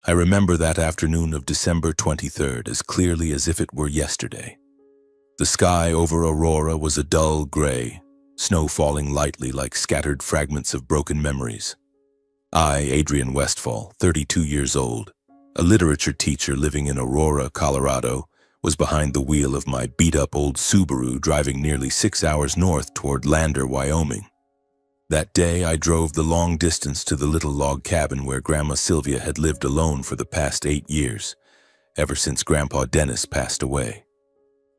I remember that afternoon of December 23rd as clearly as if it were yesterday. The sky over Aurora was a dull gray, snow falling lightly like scattered fragments of broken memories. I, Adrian Westfall, 32 years old, a literature teacher living in Aurora, Colorado, was behind the wheel of my beat-up old Subaru driving nearly 6 hours north toward Lander, Wyoming. That day, I drove the long distance to the little log cabin where Grandma Sylvia had lived alone for the past 8 years, ever since Grandpa Dennis passed away.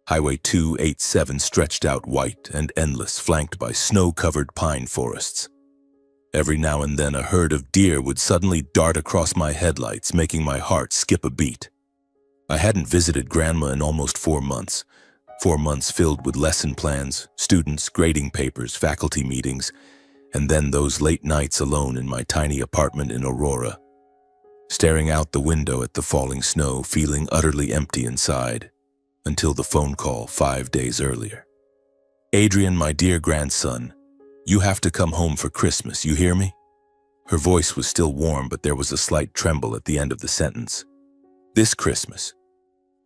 Highway 287 stretched out white and endless, flanked by snow-covered pine forests. Every now and then, a herd of deer would suddenly dart across my headlights, making my heart skip a beat. I hadn't visited Grandma in almost 4 months. 4 months filled with lesson plans, students, grading papers, faculty meetings, and then those late nights alone in my tiny apartment in Aurora, staring out the window at the falling snow, feeling utterly empty inside, until the phone call 5 days earlier. "Adrian, my dear grandson, you have to come home for Christmas, you hear me?" Her voice was still warm, but there was a slight tremble at the end of the sentence. "This Christmas,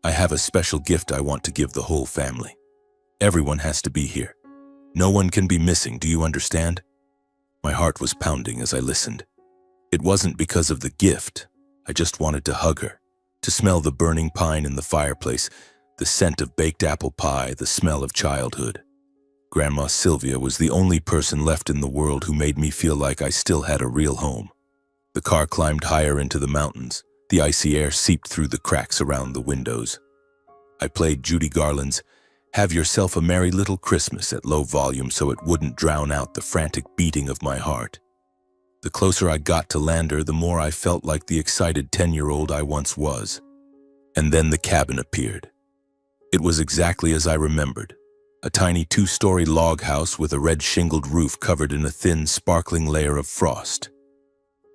I have a special gift I want to give the whole family. Everyone has to be here. No one can be missing, do you understand?" My heart was pounding as I listened. It wasn't because of the gift. I just wanted to hug her, to smell the burning pine in the fireplace, the scent of baked apple pie, the smell of childhood. Grandma Sylvia was the only person left in the world who made me feel like I still had a real home. The car climbed higher into the mountains. The icy air seeped through the cracks around the windows. I played Judy Garland's "Have Yourself a Merry Little Christmas" at low volume so it wouldn't drown out the frantic beating of my heart. The closer I got to Lander, the more I felt like the excited 10-year-old I once was. And then the cabin appeared. It was exactly as I remembered. A tiny 2-story log house with a red shingled roof covered in a thin, sparkling layer of frost.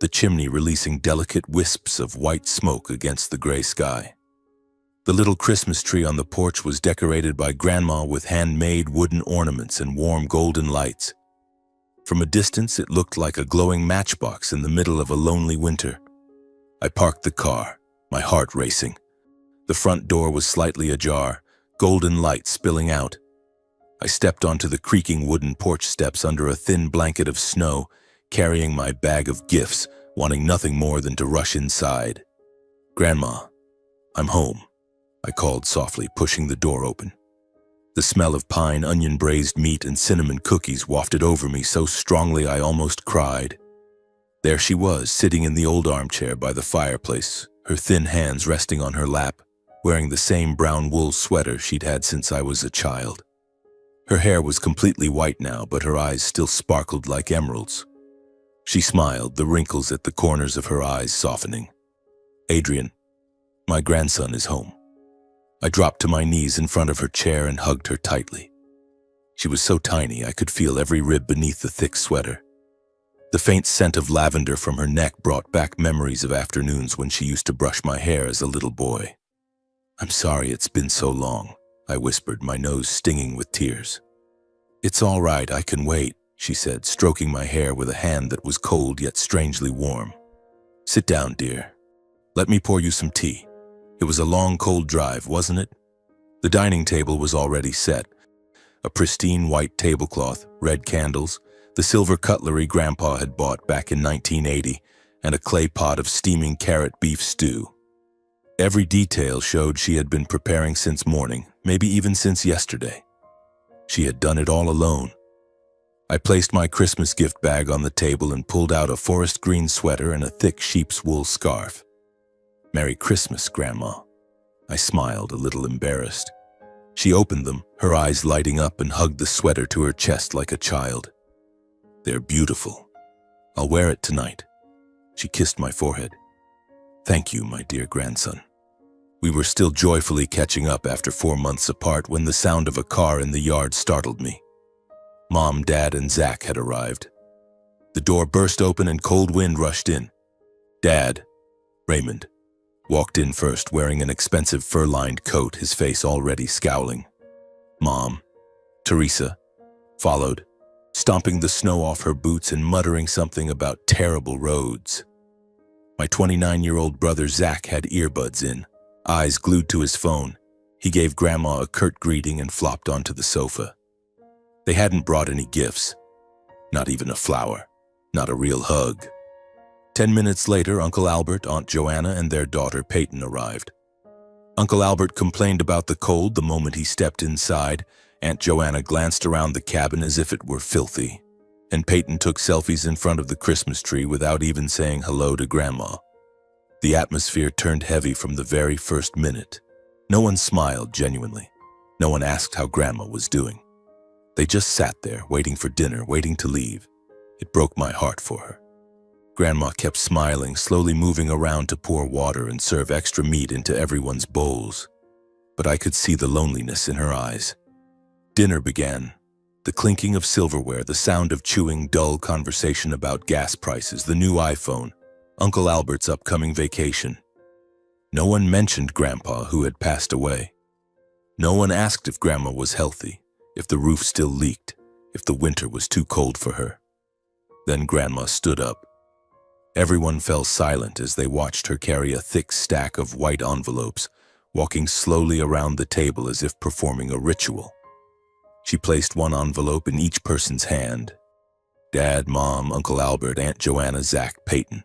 The chimney releasing delicate wisps of white smoke against the gray sky. The little Christmas tree on the porch was decorated by Grandma with handmade wooden ornaments and warm golden lights. From a distance, it looked like a glowing matchbox in the middle of a lonely winter. I parked the car, my heart racing. The front door was slightly ajar, golden light spilling out. I stepped onto the creaking wooden porch steps under a thin blanket of snow, carrying my bag of gifts, wanting nothing more than to rush inside. "Grandma, I'm home," I called softly, pushing the door open. The smell of pine, onion braised meat, and cinnamon cookies wafted over me so strongly I almost cried. There she was, sitting in the old armchair by the fireplace, her thin hands resting on her lap, wearing the same brown wool sweater she'd had since I was a child. Her hair was completely white now, but her eyes still sparkled like emeralds. She smiled, the wrinkles at the corners of her eyes softening. "Adrian, my grandson is home." I dropped to my knees in front of her chair and hugged her tightly. She was so tiny I could feel every rib beneath the thick sweater. The faint scent of lavender from her neck brought back memories of afternoons when she used to brush my hair as a little boy. "I'm sorry it's been so long," I whispered, my nose stinging with tears. "It's all right, I can wait," she said, stroking my hair with a hand that was cold yet strangely warm. "Sit down, dear. Let me pour you some tea. It was a long, cold drive, wasn't it?" The dining table was already set. A pristine white tablecloth, red candles, the silver cutlery Grandpa had bought back in 1980, and a clay pot of steaming carrot beef stew. Every detail showed she had been preparing since morning, maybe even since yesterday. She had done it all alone. I placed my Christmas gift bag on the table and pulled out a forest green sweater and a thick sheep's wool scarf. "Merry Christmas, Grandma." I smiled, a little embarrassed. She opened them, her eyes lighting up, and hugged the sweater to her chest like a child. "They're beautiful. I'll wear it tonight." She kissed my forehead. "Thank you, my dear grandson." We were still joyfully catching up after 4 months apart when the sound of a car in the yard startled me. Mom, Dad, and Zach had arrived. The door burst open and cold wind rushed in. Dad, Raymond, walked in first, wearing an expensive fur-lined coat, his face already scowling. Mom, Teresa, followed, stomping the snow off her boots and muttering something about terrible roads. My 29-year-old brother Zach had earbuds in, eyes glued to his phone. He gave Grandma a curt greeting and flopped onto the sofa. They hadn't brought any gifts, not even a flower, not a real hug. 10 minutes later, Uncle Albert, Aunt Joanna, and their daughter Peyton arrived. Uncle Albert complained about the cold the moment he stepped inside. Aunt Joanna glanced around the cabin as if it were filthy, and Peyton took selfies in front of the Christmas tree without even saying hello to Grandma. The atmosphere turned heavy from the very first minute. No one smiled genuinely. No one asked how Grandma was doing. They just sat there, waiting for dinner, waiting to leave. It broke my heart for her. Grandma kept smiling, slowly moving around to pour water and serve extra meat into everyone's bowls. But I could see the loneliness in her eyes. Dinner began. The clinking of silverware, the sound of chewing, dull conversation about gas prices, the new iPhone, Uncle Albert's upcoming vacation. No one mentioned Grandpa, who had passed away. No one asked if Grandma was healthy, if the roof still leaked, if the winter was too cold for her. Then Grandma stood up. Everyone fell silent as they watched her carry a thick stack of white envelopes, walking slowly around the table as if performing a ritual. She placed one envelope in each person's hand. Dad, Mom, Uncle Albert, Aunt Joanna, Zach, Peyton,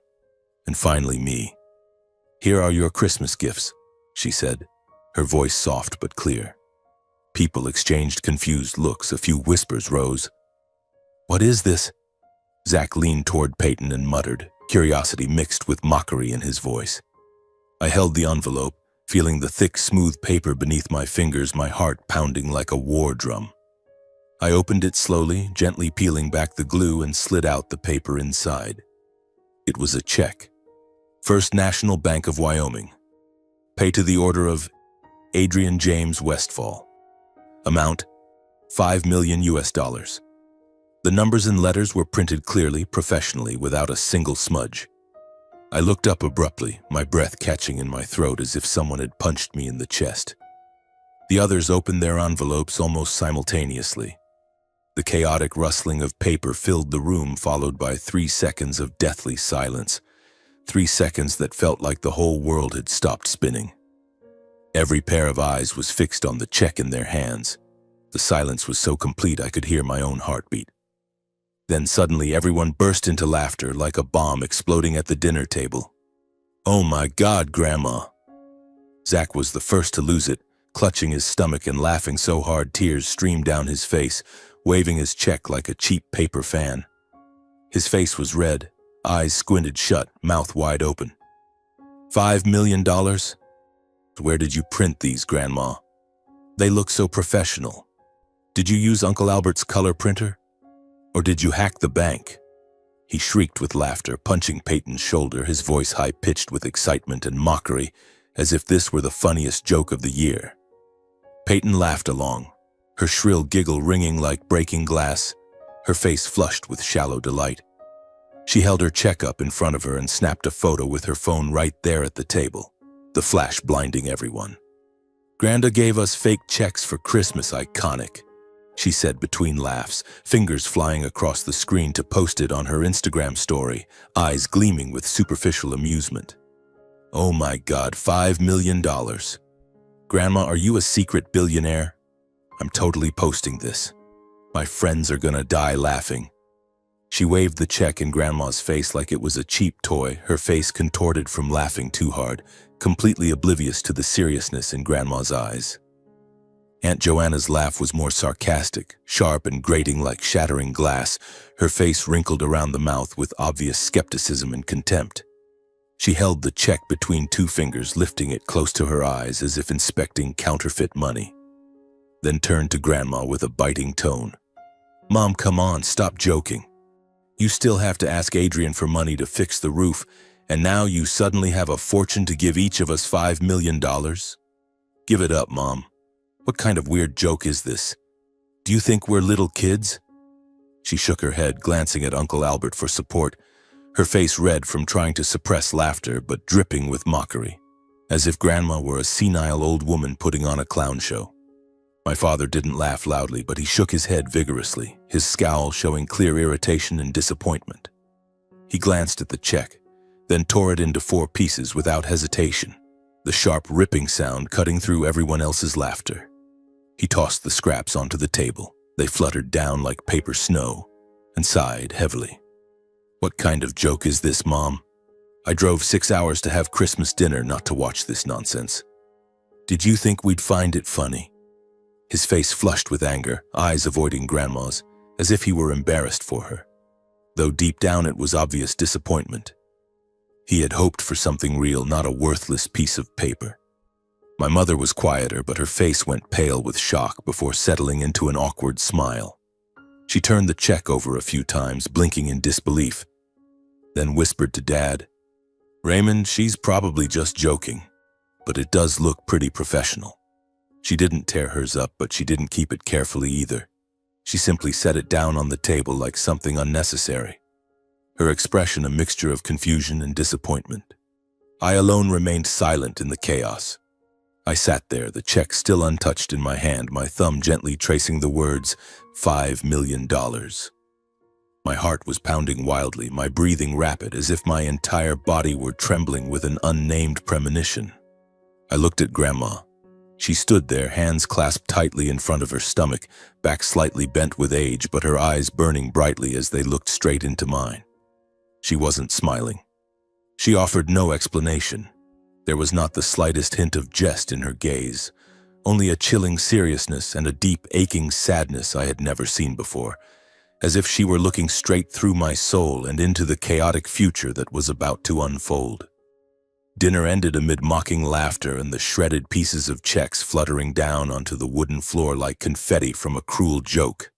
and finally me. "Here are your Christmas gifts," she said, her voice soft but clear. People exchanged confused looks. A few whispers rose. "What is this?" Zach leaned toward Peyton and muttered, curiosity mixed with mockery in his voice. I held the envelope, feeling the thick, smooth paper beneath my fingers, my heart pounding like a war drum. I opened it slowly, gently peeling back the glue, and slid out the paper inside. It was a check. First National Bank of Wyoming. Pay to the order of Adrian James Westfall. Amount, $5 million US. The numbers and letters were printed clearly, professionally, without a single smudge. I looked up abruptly, my breath catching in my throat as if someone had punched me in the chest. The others opened their envelopes almost simultaneously. The chaotic rustling of paper filled the room, followed by 3 seconds of deathly silence. 3 seconds that felt like the whole world had stopped spinning. Every pair of eyes was fixed on the check in their hands. The silence was so complete I could hear my own heartbeat. Then suddenly everyone burst into laughter like a bomb exploding at the dinner table. "Oh my God, Grandma!" Zach was the first to lose it, clutching his stomach and laughing so hard tears streamed down his face, waving his check like a cheap paper fan. His face was red, eyes squinted shut, mouth wide open. $5 million? Where did you print these, Grandma? They look so professional. Did you use Uncle Albert's color printer? Or did you hack the bank? He shrieked with laughter, punching Peyton's shoulder, his voice high-pitched with excitement and mockery, as if this were the funniest joke of the year. Peyton laughed along, her shrill giggle ringing like breaking glass, her face flushed with shallow delight. She held her check up in front of her and snapped a photo with her phone right there at the table, the flash blinding everyone. "Granda gave us fake checks for Christmas, iconic," she said between laughs, fingers flying across the screen to post it on her Instagram story, eyes gleaming with superficial amusement. "Oh my God, $5 million. Grandma, are you a secret billionaire? I'm totally posting this. My friends are gonna die laughing." She waved the check in Grandma's face like it was a cheap toy, her face contorted from laughing too hard, completely oblivious to the seriousness in Grandma's eyes. Aunt Joanna's laugh was more sarcastic, sharp and grating like shattering glass, her face wrinkled around the mouth with obvious skepticism and contempt. She held the check between two fingers, lifting it close to her eyes as if inspecting counterfeit money. Then turned to Grandma with a biting tone. "Mom, come on, stop joking. You still have to ask Adrian for money to fix the roof, and now you suddenly have a fortune to give each of us $5 million? Give it up, Mom. What kind of weird joke is this? Do you think we're little kids?" She shook her head, glancing at Uncle Albert for support, her face red from trying to suppress laughter but dripping with mockery, as if Grandma were a senile old woman putting on a clown show. My father didn't laugh loudly, but he shook his head vigorously, his scowl showing clear irritation and disappointment. He glanced at the check, then tore it into 4 pieces without hesitation, the sharp ripping sound cutting through everyone else's laughter. He tossed the scraps onto the table. They fluttered down like paper snow, and sighed heavily. "What kind of joke is this, Mom? I drove 6 hours to have Christmas dinner, not to watch this nonsense. Did you think we'd find it funny?" His face flushed with anger, eyes avoiding Grandma's, as if he were embarrassed for her, though deep down it was obvious disappointment. He had hoped for something real, not a worthless piece of paper. My mother was quieter, but her face went pale with shock before settling into an awkward smile. She turned the check over a few times, blinking in disbelief, then whispered to Dad, "Raymond, she's probably just joking, but it does look pretty professional." She didn't tear hers up, but she didn't keep it carefully either. She simply set it down on the table like something unnecessary, her expression a mixture of confusion and disappointment. I alone remained silent in the chaos. I sat there, the check still untouched in my hand, my thumb gently tracing the words, $5 million. My heart was pounding wildly, my breathing rapid, as if my entire body were trembling with an unnamed premonition. I looked at Grandma. She stood there, hands clasped tightly in front of her stomach, back slightly bent with age, but her eyes burning brightly as they looked straight into mine. She wasn't smiling. She offered no explanation. There was not the slightest hint of jest in her gaze, only a chilling seriousness and a deep, aching sadness I had never seen before, as if she were looking straight through my soul and into the chaotic future that was about to unfold. Dinner ended amid mocking laughter and the shredded pieces of checks fluttering down onto the wooden floor like confetti from a cruel joke.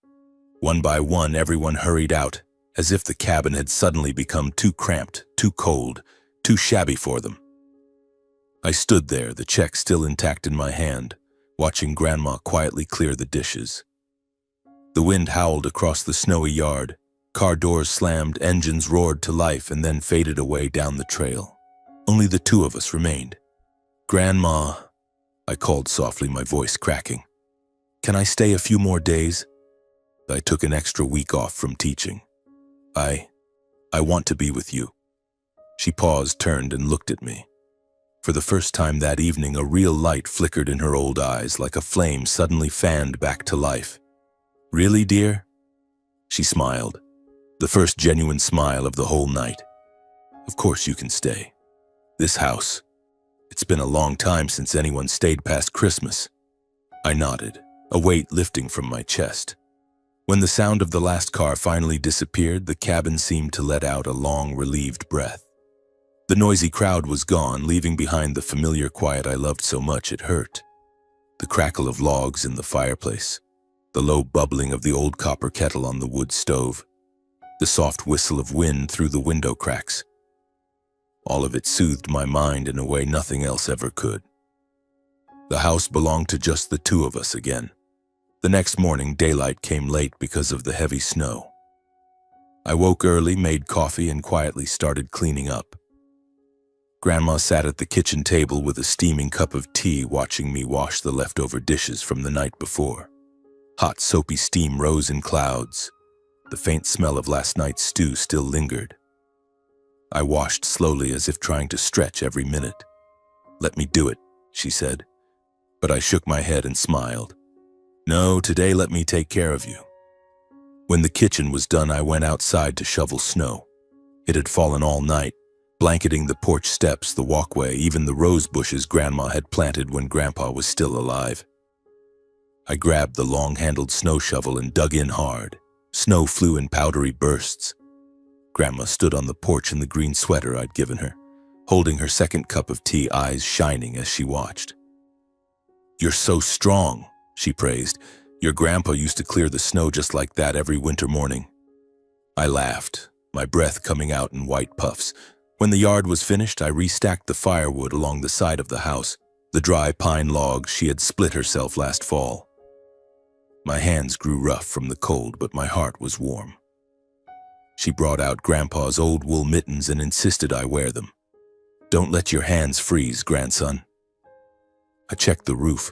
One by one, everyone hurried out, as if the cabin had suddenly become too cramped, too cold, too shabby for them. I stood there, the check still intact in my hand, watching Grandma quietly clear the dishes. The wind howled across the snowy yard, car doors slammed, engines roared to life and then faded away down the trail. Only the 2 of us remained. "Grandma," I called softly, my voice cracking. "Can I stay a few more days? I took an extra week off from teaching. I want to be with you." She paused, turned, and looked at me. For the first time that evening, a real light flickered in her old eyes, like a flame suddenly fanned back to life. "Really, dear?" She smiled, the first genuine smile of the whole night. "Of course you can stay. This house, it's been a long time since anyone stayed past Christmas." I nodded, a weight lifting from my chest. When the sound of the last car finally disappeared, the cabin seemed to let out a long, relieved breath. The noisy crowd was gone, leaving behind the familiar quiet I loved so much it hurt. The crackle of logs in the fireplace, the low bubbling of the old copper kettle on the wood stove, the soft whistle of wind through the window cracks. All of it soothed my mind in a way nothing else ever could. The house belonged to just the 2 of us again. The next morning, daylight came late because of the heavy snow. I woke early, made coffee, and quietly started cleaning up. Grandma sat at the kitchen table with a steaming cup of tea, watching me wash the leftover dishes from the night before. Hot, soapy steam rose in clouds. The faint smell of last night's stew still lingered. I washed slowly, as if trying to stretch every minute. "Let me do it," she said, but I shook my head and smiled. "No, today let me take care of you." When the kitchen was done, I went outside to shovel snow. It had fallen all night, blanketing the porch steps, the walkway, even the rose bushes Grandma had planted when Grandpa was still alive. I grabbed the long-handled snow shovel and dug in hard. Snow flew in powdery bursts. Grandma stood on the porch in the green sweater I'd given her, holding her second cup of tea, eyes shining as she watched. "You're so strong," she praised. "Your grandpa used to clear the snow just like that every winter morning." I laughed, my breath coming out in white puffs. When the yard was finished, I restacked the firewood along the side of the house, the dry pine logs she had split herself last fall. My hands grew rough from the cold, but my heart was warm. She brought out Grandpa's old wool mittens and insisted I wear them. "Don't let your hands freeze, grandson." I checked the roof.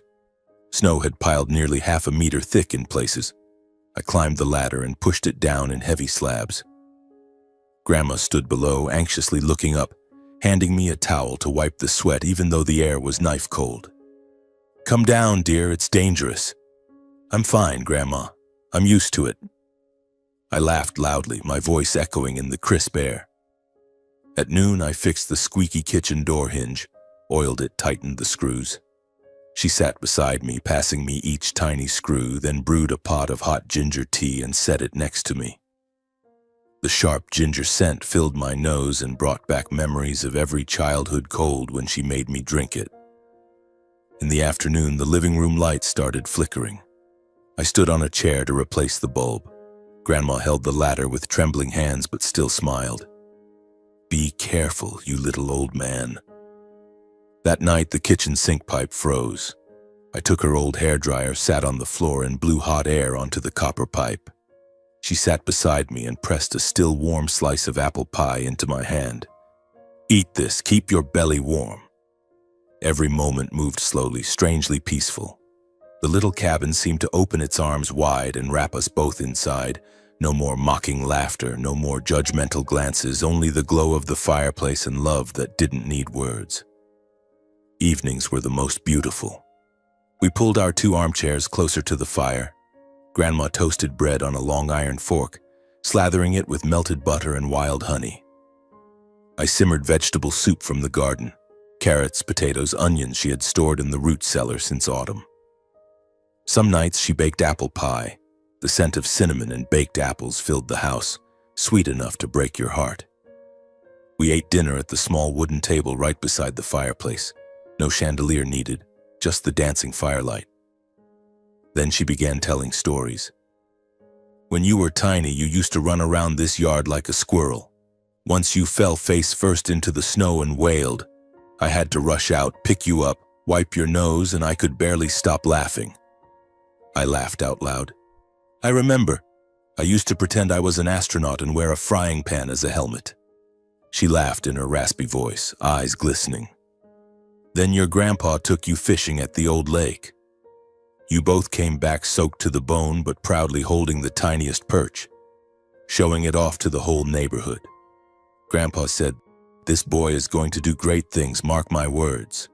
Snow had piled nearly 1/2 meter thick in places. I climbed the ladder and pushed it down in heavy slabs. Grandma stood below, anxiously looking up, handing me a towel to wipe the sweat even though the air was knife cold. "Come down, dear, it's dangerous." "I'm fine, Grandma. I'm used to it." I laughed loudly, my voice echoing in the crisp air. At noon, I fixed the squeaky kitchen door hinge, oiled it, tightened the screws. She sat beside me, passing me each tiny screw, then brewed a pot of hot ginger tea and set it next to me. The sharp ginger scent filled my nose and brought back memories of every childhood cold when she made me drink it. In the afternoon, the living room light started flickering. I stood on a chair to replace the bulb. Grandma held the ladder with trembling hands but still smiled. "Be careful, you little old man." That night, the kitchen sink pipe froze. I took her old hairdryer, sat on the floor, and blew hot air onto the copper pipe. She sat beside me and pressed a still warm slice of apple pie into my hand. "Eat this, keep your belly warm." Every moment moved slowly, strangely peaceful. The little cabin seemed to open its arms wide and wrap us both inside. No more mocking laughter, no more judgmental glances, only the glow of the fireplace and love that didn't need words. Evenings were the most beautiful. We pulled our 2 armchairs closer to the fire. Grandma toasted bread on a long iron fork, slathering it with melted butter and wild honey. I simmered vegetable soup from the garden, carrots, potatoes, onions she had stored in the root cellar since autumn. Some nights she baked apple pie. The scent of cinnamon and baked apples filled the house, sweet enough to break your heart. We ate dinner at the small wooden table right beside the fireplace. No chandelier needed, just the dancing firelight. Then she began telling stories. "When you were tiny, you used to run around this yard like a squirrel. Once you fell face first into the snow and wailed. I had to rush out, pick you up, wipe your nose, and I could barely stop laughing." I laughed out loud. "I remember. I used to pretend I was an astronaut and wear a frying pan as a helmet." She laughed in her raspy voice, eyes glistening. "Then your grandpa took you fishing at the old lake. You both came back soaked to the bone but proudly holding the tiniest perch, showing it off to the whole neighborhood. Grandpa said, 'This boy is going to do great things, mark my words.'"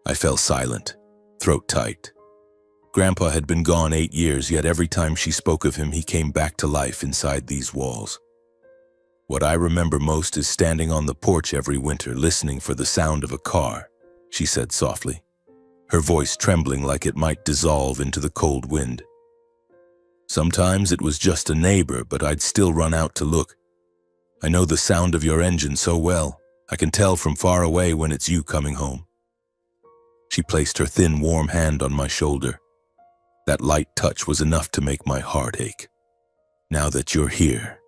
I fell silent, throat tight. Grandpa had been gone 8 years, yet every time she spoke of him, he came back to life inside these walls. "What I remember most is standing on the porch every winter, listening for the sound of a car," she said softly, her voice trembling like it might dissolve into the cold wind. "Sometimes it was just a neighbor, but I'd still run out to look. I know the sound of your engine so well. I can tell from far away when it's you coming home." She placed her thin, warm hand on my shoulder. That light touch was enough to make my heart ache. "Now that you're here,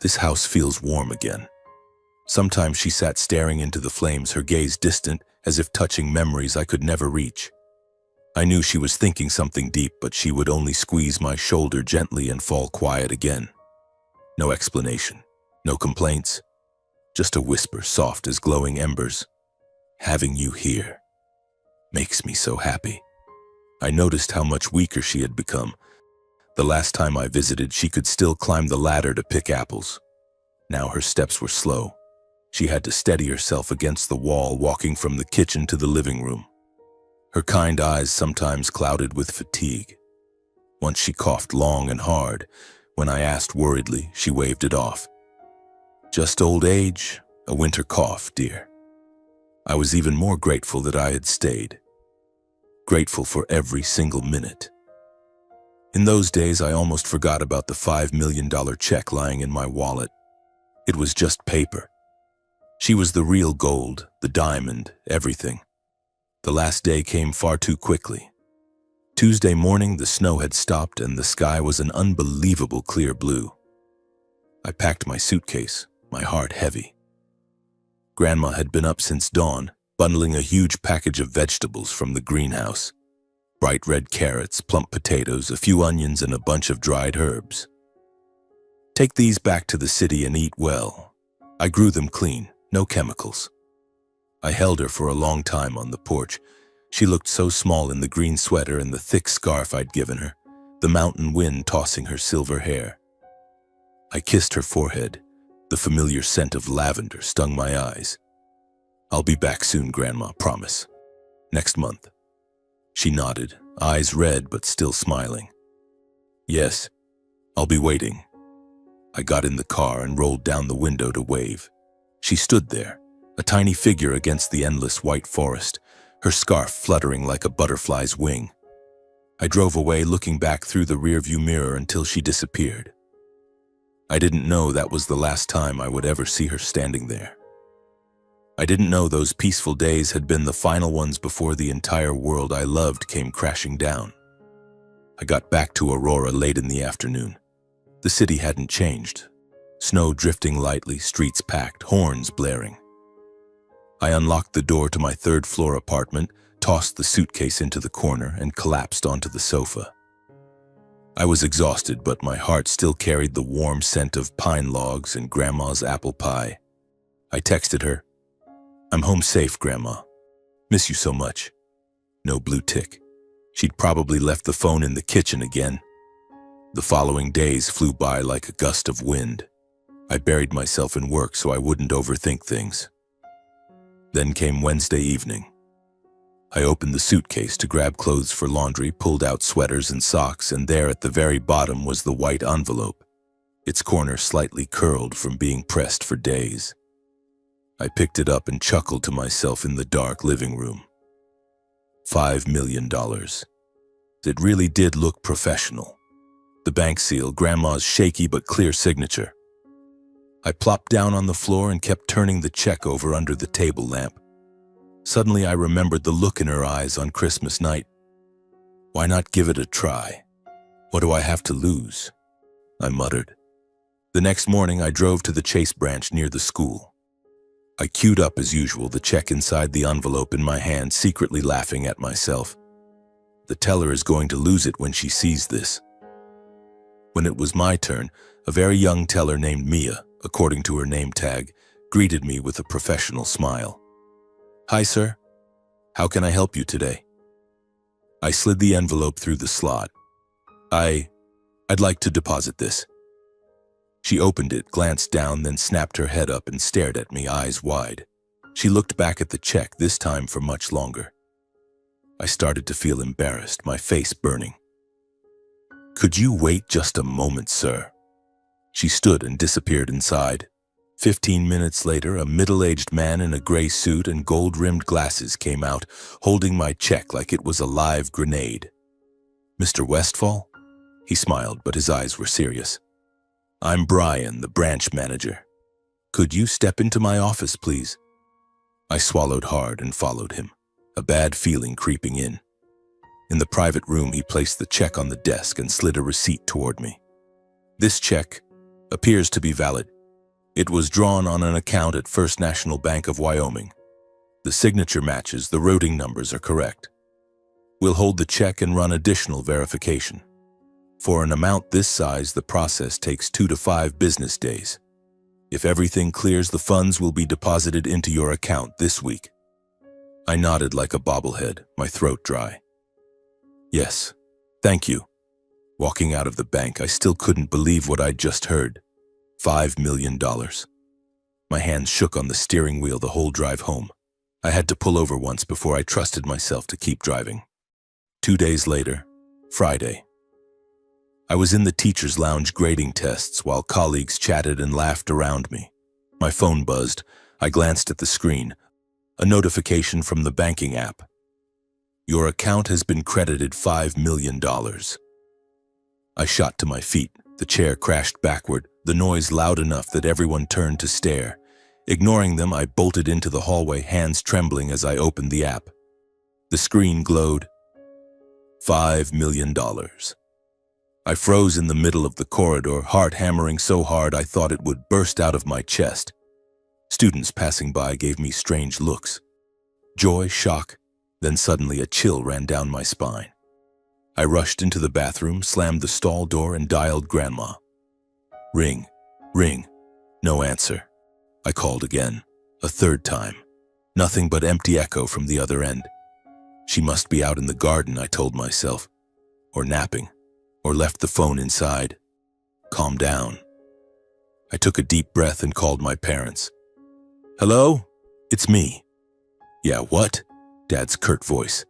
this house feels warm again." Sometimes she sat staring into the flames, her gaze distant, as if touching memories I could never reach. I knew she was thinking something deep, but she would only squeeze my shoulder gently and fall quiet again. No explanation, no complaints, just a whisper soft as glowing embers. "Having you here makes me so happy." I noticed how much weaker she had become. The last time I visited, she could still climb the ladder to pick apples. Now her steps were slow. She had to steady herself against the wall, walking from the kitchen to the living room. Her kind eyes sometimes clouded with fatigue. Once she coughed long and hard. When I asked worriedly, she waved it off. "Just old age, a winter cough, dear." I was even more grateful that I had stayed. Grateful for every single minute. In those days, I almost forgot about the $5 million check lying in my wallet. It was just paper. She was the real gold, the diamond, everything. The last day came far too quickly. Tuesday morning, the snow had stopped and the sky was an unbelievable clear blue. I packed my suitcase, my heart heavy. Grandma had been up since dawn, bundling a huge package of vegetables from the greenhouse. Bright red carrots, plump potatoes, a few onions, and a bunch of dried herbs. "Take these back to the city and eat well. I grew them clean, no chemicals." I held her for a long time on the porch. She looked so small in the green sweater and the thick scarf I'd given her, the mountain wind tossing her silver hair. I kissed her forehead, The familiar scent of lavender stung my eyes. "I'll be back soon, Grandma, promise. Next month." She nodded, eyes red but still smiling. "Yes, I'll be waiting." I got in the car and rolled down the window to wave. She stood there, a tiny figure against the endless white forest, her scarf fluttering like a butterfly's wing. I drove away, looking back through the rearview mirror until she disappeared. I didn't know that was the last time I would ever see her standing there. I didn't know those peaceful days had been the final ones before the entire world I loved came crashing down. I got back to Aurora late in the afternoon. The city hadn't changed. Snow drifting lightly, streets packed, horns blaring. I unlocked the door to my third-floor apartment, tossed the suitcase into the corner, and collapsed onto the sofa. I was exhausted, but my heart still carried the warm scent of pine logs and Grandma's apple pie. I texted her, "I'm home safe, Grandma. Miss you so much." No blue tick. She'd probably left the phone in the kitchen again. The following days flew by like a gust of wind. I buried myself in work so I wouldn't overthink things. Then came Wednesday evening. I opened the suitcase to grab clothes for laundry, pulled out sweaters and socks, and there at the very bottom was the white envelope, its corner slightly curled from being pressed for days. I picked it up and chuckled to myself in the dark living room. $5 million. It really did look professional. The bank seal, Grandma's shaky but clear signature. I plopped down on the floor and kept turning the check over under the table lamp. Suddenly I remembered the look in her eyes on Christmas night. Why not give it a try? What do I have to lose? I muttered. The next morning I drove to the Chase branch near the school. I queued up as usual, the check inside the envelope in my hand, secretly laughing at myself. The teller is going to lose it when she sees this. When it was my turn, a very young teller named Mia, according to her name tag, greeted me with a professional smile. "Hi, sir. How can I help you today?" I slid the envelope through the slot. I'd like to deposit this." She opened it, glanced down, then snapped her head up and stared at me, eyes wide. She looked back at the check, this time for much longer. I started to feel embarrassed, my face burning. "Could you wait just a moment, sir?" She stood and disappeared inside. 15 minutes later, a middle-aged man in a gray suit and gold-rimmed glasses came out, holding my check like it was a live grenade. "Mr. Westfall?" He smiled, but his eyes were serious. "I'm Brian, the branch manager. Could you step into my office, please?" I swallowed hard and followed him, a bad feeling creeping in. In the private room, he placed the check on the desk and slid a receipt toward me. "This check appears to be valid. It was drawn on an account at First National Bank of Wyoming. The signature matches, the routing numbers are correct. We'll hold the check and run additional verification. For an amount this size, the process takes 2 to 5 business days. If everything clears, the funds will be deposited into your account this week." I nodded like a bobblehead, my throat dry. "Yes, thank you." Walking out of the bank, I still couldn't believe what I'd just heard. $5 million. My hands shook on the steering wheel the whole drive home. I had to pull over once before I trusted myself to keep driving. 2 days later, Friday. I was in the teacher's lounge grading tests while colleagues chatted and laughed around me. My phone buzzed. I glanced at the screen. A notification from the banking app. "Your account has been credited $5 million. I shot to my feet. The chair crashed backward, the noise loud enough that everyone turned to stare. Ignoring them, I bolted into the hallway, hands trembling as I opened the app. The screen glowed. $5 million. I froze in the middle of the corridor, heart hammering so hard I thought it would burst out of my chest. Students passing by gave me strange looks. Joy, shock, then suddenly a chill ran down my spine. I rushed into the bathroom, slammed the stall door, and dialed Grandma. Ring, ring, no answer. I called again, a third time. Nothing but empty echo from the other end. She must be out in the garden, I told myself, or napping, or left the phone inside. Calm down. I took a deep breath and called my parents. "Hello? It's me." "Yeah, what?" Dad's curt voice.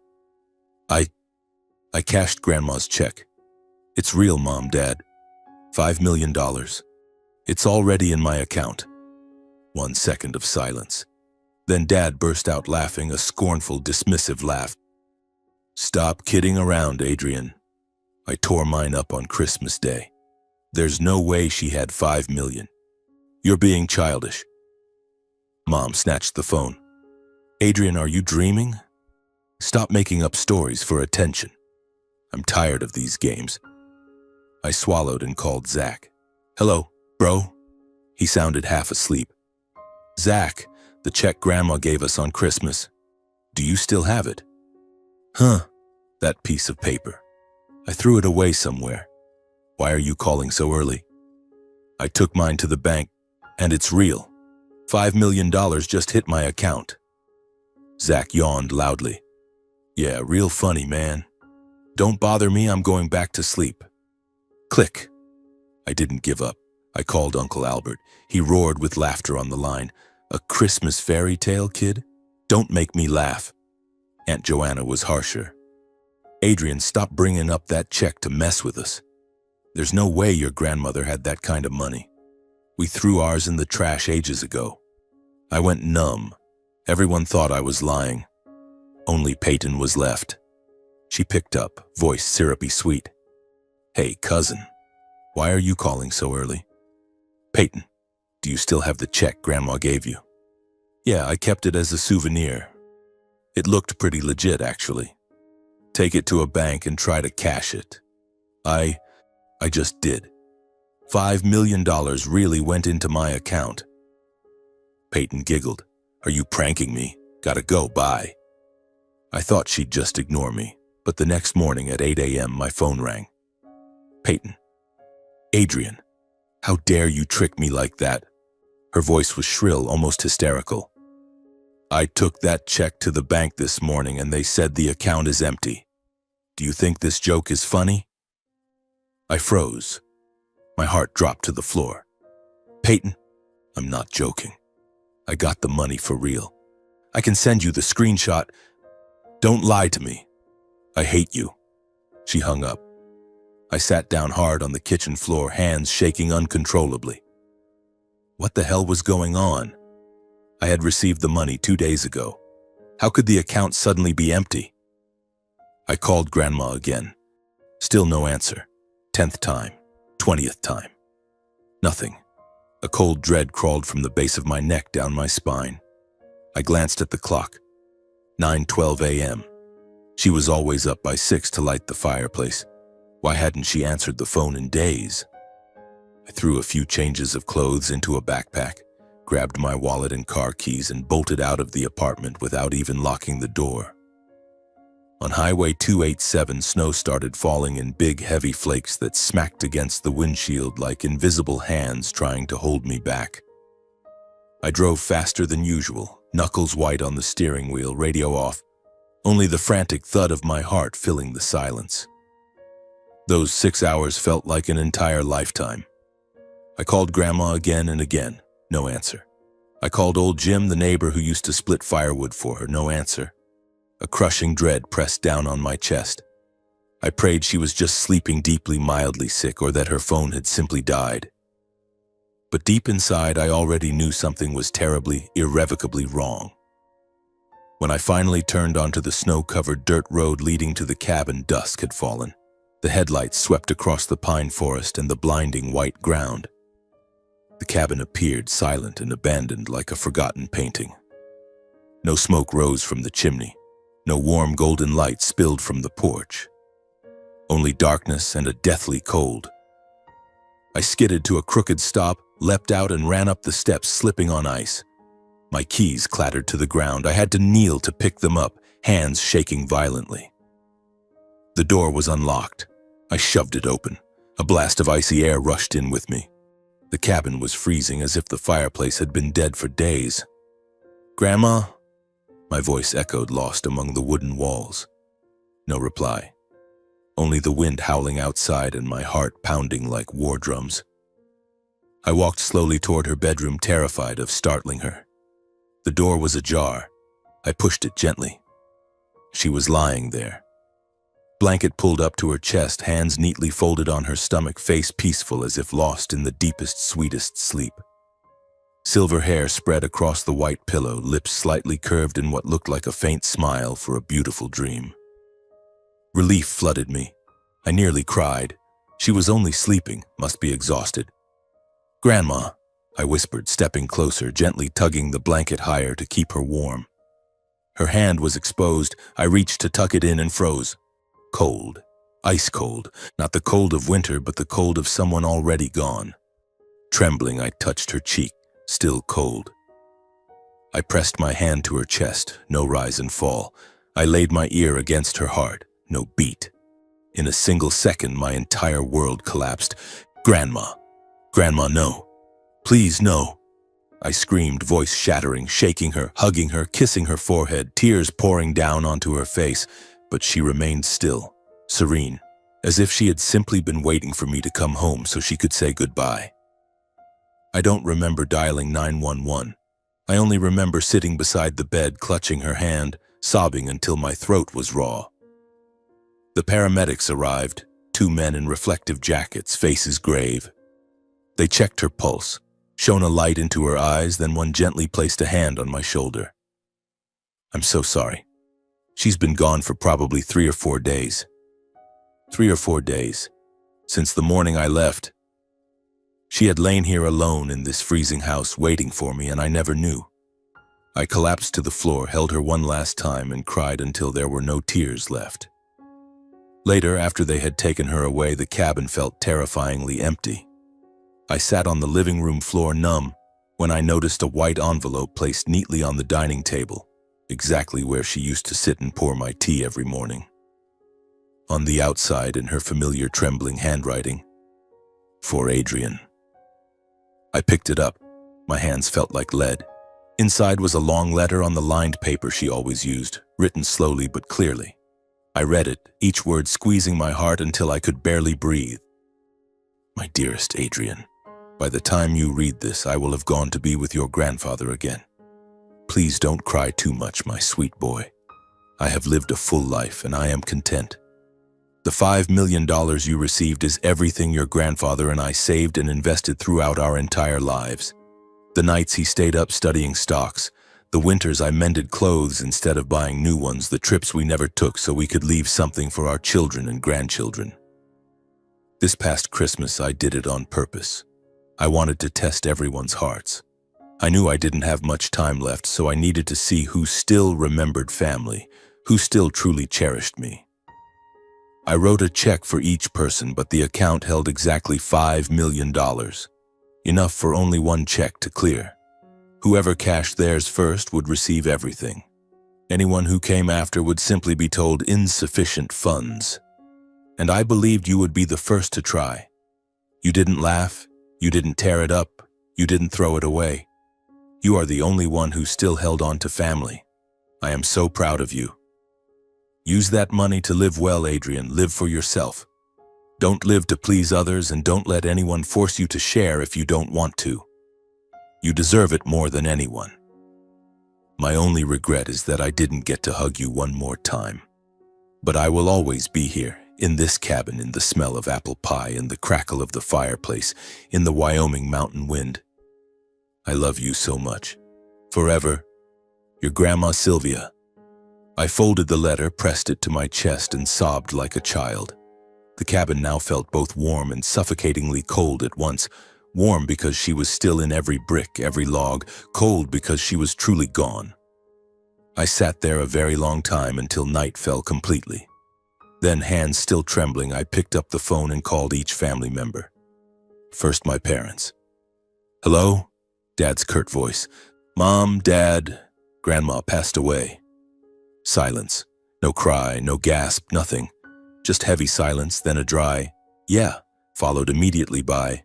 I cashed Grandma's check. "It's real, Mom, Dad. $5 million. It's already in my account." 1 second of silence. Then Dad burst out laughing, a scornful, dismissive laugh. "Stop kidding around, Adrian. I tore mine up on Christmas Day. There's no way she had $5 million. You're being childish." Mom snatched the phone. "Adrian, are you dreaming? Stop making up stories for attention. I'm tired of these games." I swallowed and called Zach. "Hello, bro." He sounded half asleep. "Zach, the check Grandma gave us on Christmas. Do you still have it?" "Huh, that piece of paper. I threw it away somewhere. Why are you calling so early?" "I took mine to the bank, and it's real. $5 million just hit my account." Zach yawned loudly. "Yeah, real funny, man. Don't bother me, I'm going back to sleep." Click. I didn't give up. I called Uncle Albert. He roared with laughter on the line. "A Christmas fairy tale, kid? Don't make me laugh." Aunt Joanna was harsher. "Adrian, stop bringing up that check to mess with us. There's no way your grandmother had that kind of money. We threw ours in the trash ages ago." I went numb. Everyone thought I was lying. Only Peyton was left. She picked up, voice syrupy sweet. "Hey, cousin, why are you calling so early?" "Peyton, do you still have the check Grandma gave you?" "Yeah, I kept it as a souvenir. It looked pretty legit, actually. Take it to a bank and try to cash it." I just did. $5 million really went into my account." Peyton giggled. "Are you pranking me? Gotta go, bye." I thought she'd just ignore me, but the next morning at 8 a.m. my phone rang. "Peyton. Adrian, how dare you trick me like that?" Her voice was shrill, almost hysterical. "I took that check to the bank this morning and they said the account is empty. Do you think this joke is funny?" I froze. My heart dropped to the floor. "Peyton, I'm not joking. I got the money for real. I can send you the screenshot. Don't lie to me. I hate you." She hung up. I sat down hard on the kitchen floor, hands shaking uncontrollably. What the hell was going on? I had received the money 2 days ago. How could the account suddenly be empty? I called Grandma again. Still no answer. 10th time. 20th time. Nothing. A cold dread crawled from the base of my neck down my spine. I glanced at the clock. 9:12 a.m. She was always up by 6 to light the fireplace. Why hadn't she answered the phone in days? I threw a few changes of clothes into a backpack, grabbed my wallet and car keys, and bolted out of the apartment without even locking the door. On Highway 287, snow started falling in big, heavy flakes that smacked against the windshield like invisible hands trying to hold me back. I drove faster than usual, knuckles white on the steering wheel, radio off, only the frantic thud of my heart filling the silence. Those 6 hours felt like an entire lifetime. I called Grandma again and again, no answer. I called old Jim, the neighbor who used to split firewood for her, no answer. A crushing dread pressed down on my chest. I prayed she was just sleeping deeply, mildly sick, or that her phone had simply died. But deep inside, I already knew something was terribly, irrevocably wrong. When I finally turned onto the snow-covered dirt road leading to the cabin, dusk had fallen. The headlights swept across the pine forest and the blinding white ground. The cabin appeared silent and abandoned like a forgotten painting. No smoke rose from the chimney. No warm golden light spilled from the porch. Only darkness and a deathly cold. I skidded to a crooked stop, leapt out and ran up the steps, slipping on ice. My keys clattered to the ground. I had to kneel to pick them up, hands shaking violently. The door was unlocked. I shoved it open. A blast of icy air rushed in with me. The cabin was freezing, as if the fireplace had been dead for days. "Grandma?" My voice echoed, lost among the wooden walls. No reply. Only the wind howling outside and my heart pounding like war drums. I walked slowly toward her bedroom, terrified of startling her. The door was ajar. I pushed it gently. She was lying there. Blanket pulled up to her chest, hands neatly folded on her stomach, face peaceful as if lost in the deepest, sweetest sleep. Silver hair spread across the white pillow, lips slightly curved in what looked like a faint smile for a beautiful dream. Relief flooded me. I nearly cried. She was only sleeping, must be exhausted. "Grandma," I whispered, stepping closer, gently tugging the blanket higher to keep her warm. Her hand was exposed. I reached to tuck it in and froze. Cold. Ice cold. Not the cold of winter, but the cold of someone already gone. Trembling, I touched her cheek, still cold. I pressed my hand to her chest, no rise and fall. I laid my ear against her heart, no beat. In a single second, my entire world collapsed. "Grandma! Grandma, no! Please, no!" I screamed, voice shattering, shaking her, hugging her, kissing her forehead, tears pouring down onto her face, but she remained still, serene, as if she had simply been waiting for me to come home so she could say goodbye. I don't remember dialing 911. I only remember sitting beside the bed, clutching her hand, sobbing until my throat was raw. The paramedics arrived, 2 men in reflective jackets, faces grave. They checked her pulse, shone a light into her eyes, then one gently placed a hand on my shoulder. "I'm so sorry. She's been gone for probably 3 or 4 days. 3 or 4 days. Since the morning I left. She had lain here alone in this freezing house waiting for me, and I never knew." I collapsed to the floor, held her one last time, and cried until there were no tears left. Later, after they had taken her away, the cabin felt terrifyingly empty. I sat on the living room floor numb when I noticed a white envelope placed neatly on the dining table, exactly where she used to sit and pour my tea every morning. On the outside, in her familiar trembling handwriting, "For Adrian." I picked it up. My hands felt like lead. Inside was a long letter on the lined paper she always used, written slowly but clearly. I read it, each word squeezing my heart until I could barely breathe. "My dearest Adrian, by the time you read this, I will have gone to be with your grandfather again. Please don't cry too much, my sweet boy. I have lived a full life and I am content. The $5 million you received is everything your grandfather and I saved and invested throughout our entire lives. The nights he stayed up studying stocks, the winters I mended clothes instead of buying new ones, the trips we never took so we could leave something for our children and grandchildren. This past Christmas, I did it on purpose. I wanted to test everyone's hearts. I knew I didn't have much time left, so I needed to see who still remembered family, who still truly cherished me. I wrote a check for each person, but the account held exactly $5 million, enough for only one check to clear. Whoever cashed theirs first would receive everything. Anyone who came after would simply be told insufficient funds. And I believed you would be the first to try. You didn't laugh, you didn't tear it up, you didn't throw it away. You are the only one who still held on to family. I am so proud of you. Use that money to live well, Adrian. Live for yourself. Don't live to please others, and don't let anyone force you to share if you don't want to. You deserve it more than anyone. My only regret is that I didn't get to hug you one more time. But I will always be here, in this cabin, in the smell of apple pie, in the crackle of the fireplace, in the Wyoming mountain wind. I love you so much. Forever, your Grandma Sylvia. I folded the letter, pressed it to my chest, and sobbed like a child. The cabin now felt both warm and suffocatingly cold at once. Warm because she was still in every brick, every log. Cold because she was truly gone. I sat there a very long time until night fell completely. Then, hands still trembling, I picked up the phone and called each family member. First, my parents. "Hello?" Dad's curt voice. "Mom, Dad, Grandma passed away." Silence. No cry, no gasp, nothing. Just heavy silence, then a dry, "Yeah," followed immediately by,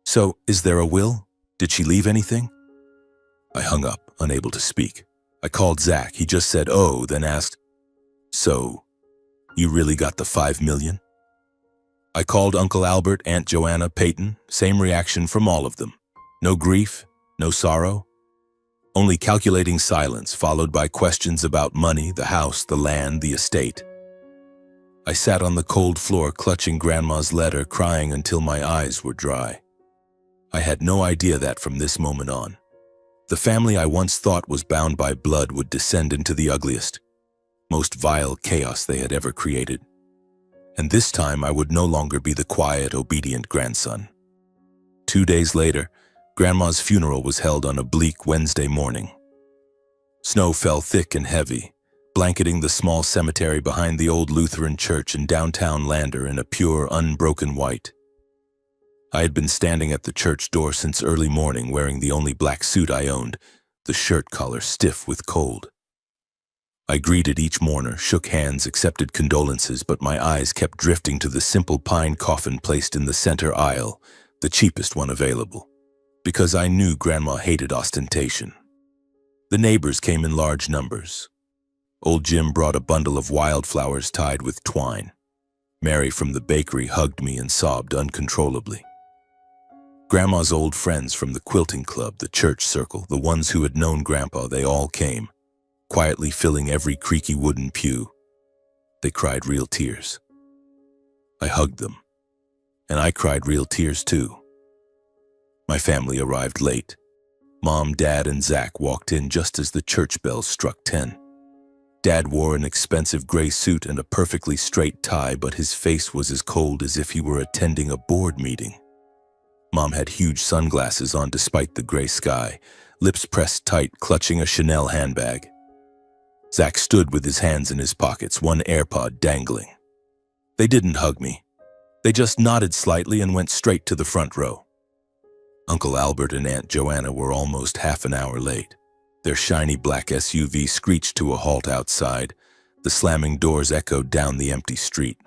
"So, is there a will? Did she leave anything?" I hung up, unable to speak. I called Zach. He just said, "Oh," then asked, "So, you really got the $5 million?" I called Uncle Albert, Aunt Joanna, Peyton, same reaction from all of them. No grief, no sorrow, only calculating silence followed by questions about money, the house, the land, the estate. I sat on the cold floor clutching Grandma's letter, crying until my eyes were dry. I had no idea that from this moment on, the family I once thought was bound by blood would descend into the ugliest, most vile chaos they had ever created. And this time I would no longer be the quiet, obedient grandson. 2 days later, Grandma's funeral was held on a bleak Wednesday morning. Snow fell thick and heavy, blanketing the small cemetery behind the old Lutheran church in downtown Lander in a pure, unbroken white. I had been standing at the church door since early morning wearing the only black suit I owned, the shirt collar stiff with cold. I greeted each mourner, shook hands, accepted condolences, but my eyes kept drifting to the simple pine coffin placed in the center aisle, the cheapest one available, because I knew Grandma hated ostentation. The neighbors came in large numbers. Old Jim brought a bundle of wildflowers tied with twine. Mary from the bakery hugged me and sobbed uncontrollably. Grandma's old friends from the quilting club, the church circle, the ones who had known Grandpa, they all came, quietly filling every creaky wooden pew. They cried real tears. I hugged them, and I cried real tears too. My family arrived late. Mom, Dad, and Zach walked in just as the church bells struck 10. Dad wore an expensive gray suit and a perfectly straight tie, but his face was as cold as if he were attending a board meeting. Mom had huge sunglasses on despite the gray sky, lips pressed tight, clutching a Chanel handbag. Zach stood with his hands in his pockets, one AirPod dangling. They didn't hug me. They just nodded slightly and went straight to the front row. Uncle Albert and Aunt Joanna were almost half an hour late. Their shiny black SUV screeched to a halt outside. The slamming doors echoed down the empty street.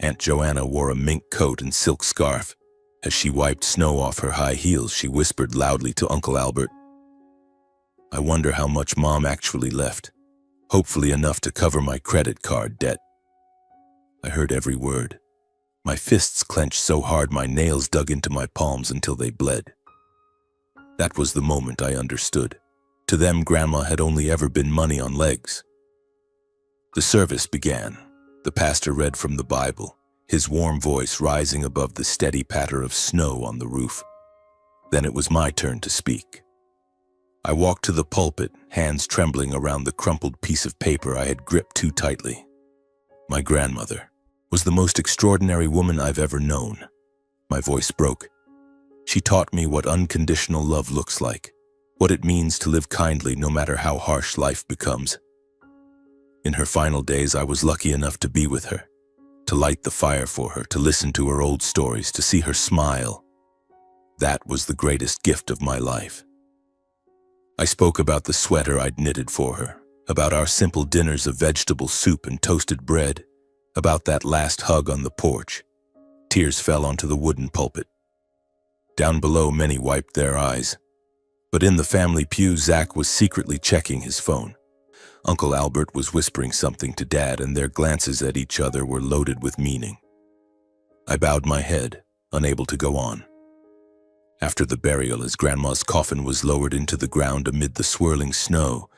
Aunt Joanna wore a mink coat and silk scarf. As she wiped snow off her high heels, she whispered loudly to Uncle Albert, "I wonder how much Mom actually left. Hopefully enough to cover my credit card debt." I heard every word. My fists clenched so hard my nails dug into my palms until they bled. That was the moment I understood. To them, Grandma had only ever been money on legs. The service began. The pastor read from the Bible, his warm voice rising above the steady patter of snow on the roof. Then it was my turn to speak. I walked to the pulpit, hands trembling around the crumpled piece of paper I had gripped too tightly. My grandmother was the most extraordinary woman I've ever known. My voice broke. She taught me what unconditional love looks like, what it means to live kindly no matter how harsh life becomes. In her final days, I was lucky enough to be with her, to light the fire for her, to listen to her old stories, to see her smile. That was the greatest gift of my life. I spoke about the sweater I'd knitted for her, about our simple dinners of vegetable soup and toasted bread, about that last hug on the porch. Tears fell onto the wooden pulpit. Down below, many wiped their eyes. But in the family pew, Zach was secretly checking his phone. Uncle Albert was whispering something to Dad, and their glances at each other were loaded with meaning. I bowed my head, unable to go on. After the burial, as Grandma's coffin was lowered into the ground amid the swirling snow,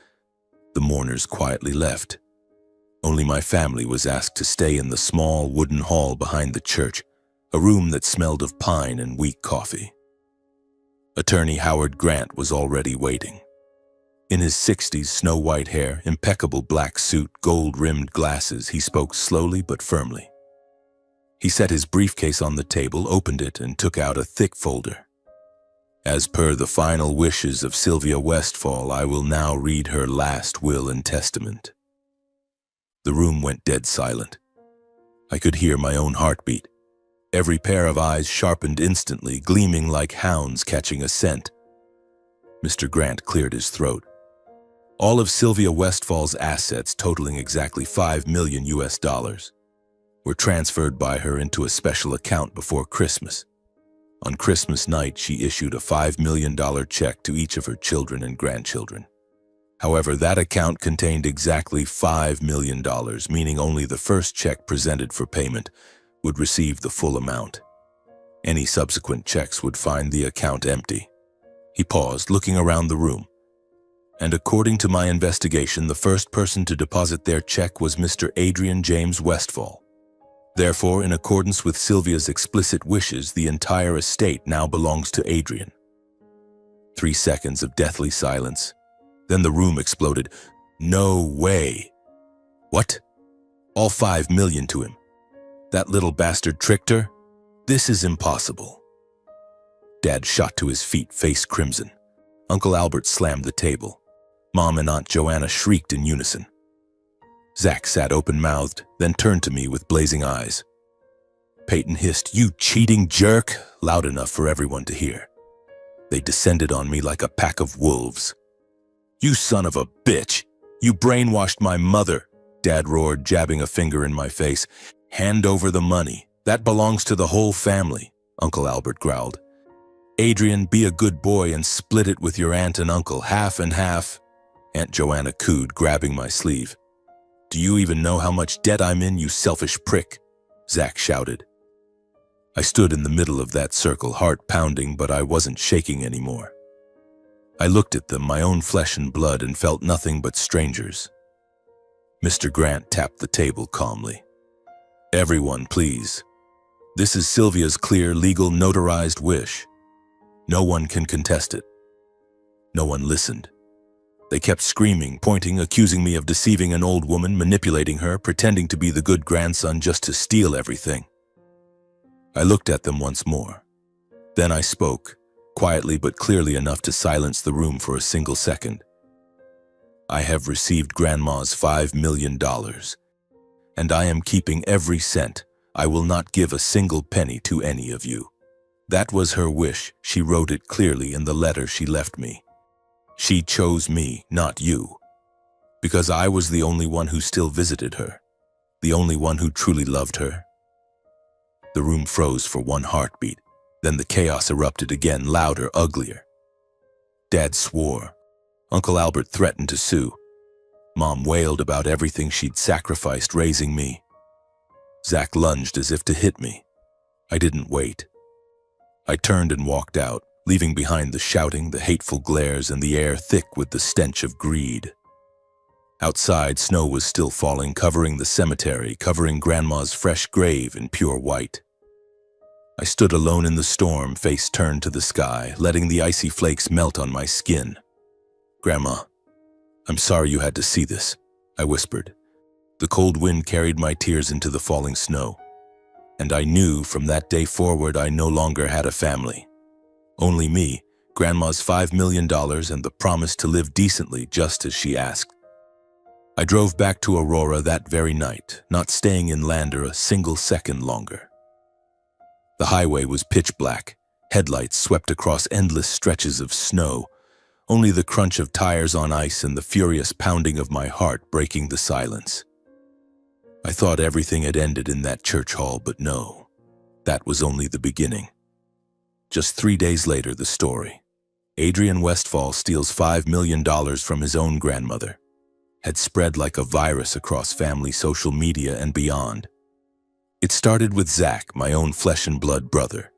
the mourners quietly left. Only my family was asked to stay in the small wooden hall behind the church, a room that smelled of pine and weak coffee. Attorney Howard Grant was already waiting. In his 60s, snow-white hair, impeccable black suit, gold-rimmed glasses, he spoke slowly but firmly. He set his briefcase on the table, opened it, and took out a thick folder. "As per the final wishes of Sylvia Westfall, I will now read her last will and testament." The room went dead silent. I could hear my own heartbeat. Every pair of eyes sharpened instantly, gleaming like hounds catching a scent. Mr. Grant cleared his throat. All of Sylvia Westfall's assets, totaling exactly $5 million, were transferred by her into a special account before Christmas. On Christmas night, she issued a $5 million check to each of her children and grandchildren. However, that account contained exactly $5 million, meaning only the first check presented for payment would receive the full amount. Any subsequent checks would find the account empty. He paused, looking around the room. And according to my investigation, the first person to deposit their check was Mr. Adrian James Westfall. Therefore, in accordance with Sylvia's explicit wishes, the entire estate now belongs to Adrian. 3 seconds of deathly silence. Then the room exploded. No way. What? All 5 million to him? That little bastard tricked her? This is impossible. Dad shot to his feet, face crimson. Uncle Albert slammed the table. Mom and Aunt Joanna shrieked in unison. Zach sat open-mouthed, then turned to me with blazing eyes. Peyton hissed, "You cheating jerk," loud enough for everyone to hear. They descended on me like a pack of wolves. "You son of a bitch! You brainwashed my mother!" Dad roared, jabbing a finger in my face. "Hand over the money. That belongs to the whole family," Uncle Albert growled. "Adrian, be a good boy and split it with your aunt and uncle, half and half," Aunt Joanna cooed, grabbing my sleeve. "Do you even know how much debt I'm in, you selfish prick?" Zach shouted. I stood in the middle of that circle, heart pounding, but I wasn't shaking anymore. I looked at them, my own flesh and blood, and felt nothing but strangers. Mr. Grant tapped the table calmly. "Everyone, please. This is Sylvia's clear, legal, notarized wish. No one can contest it." No one listened. They kept screaming, pointing, accusing me of deceiving an old woman, manipulating her, pretending to be the good grandson just to steal everything. I looked at them once more. Then I spoke, quietly but clearly enough to silence the room for a single second. "I have received Grandma's $5 million, and I am keeping every cent. I will not give a single penny to any of you. That was her wish. She wrote it clearly in the letter she left me. She chose me, not you, because I was the only one who still visited her, the only one who truly loved her." The room froze for one heartbeat. Then the chaos erupted again, louder, uglier. Dad swore. Uncle Albert threatened to sue. Mom wailed about everything she'd sacrificed raising me. Zach lunged as if to hit me. I didn't wait. I turned and walked out, leaving behind the shouting, the hateful glares, and the air thick with the stench of greed. Outside, snow was still falling, covering the cemetery, covering Grandma's fresh grave in pure white. I stood alone in the storm, face turned to the sky, letting the icy flakes melt on my skin. "Grandma, I'm sorry you had to see this," I whispered. The cold wind carried my tears into the falling snow. And I knew from that day forward I no longer had a family. Only me, Grandma's $5 million, and the promise to live decently just as she asked. I drove back to Aurora that very night, not staying in Lander a single second longer. The highway was pitch black, headlights swept across endless stretches of snow, only the crunch of tires on ice and the furious pounding of my heart breaking the silence. I thought everything had ended in that church hall, but no, that was only the beginning. Just 3 days later, the story. Adrian Westfall steals $5 million from his own grandmother. Had spread like a virus across family social media and beyond. It started with Zach, my own flesh and blood brother.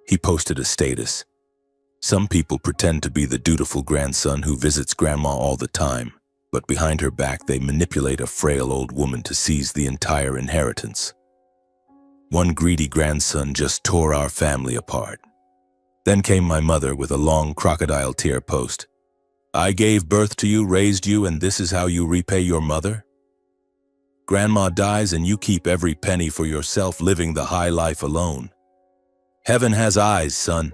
He posted a status. "Some people pretend to be the dutiful grandson who visits Grandma all the time, but behind her back they manipulate a frail old woman to seize the entire inheritance. One greedy grandson just tore our family apart." Then came my mother with a long crocodile tear post. "I gave birth to you, raised you, and this is how you repay your mother? Grandma dies and you keep every penny for yourself, living the high life alone. Heaven has eyes, son."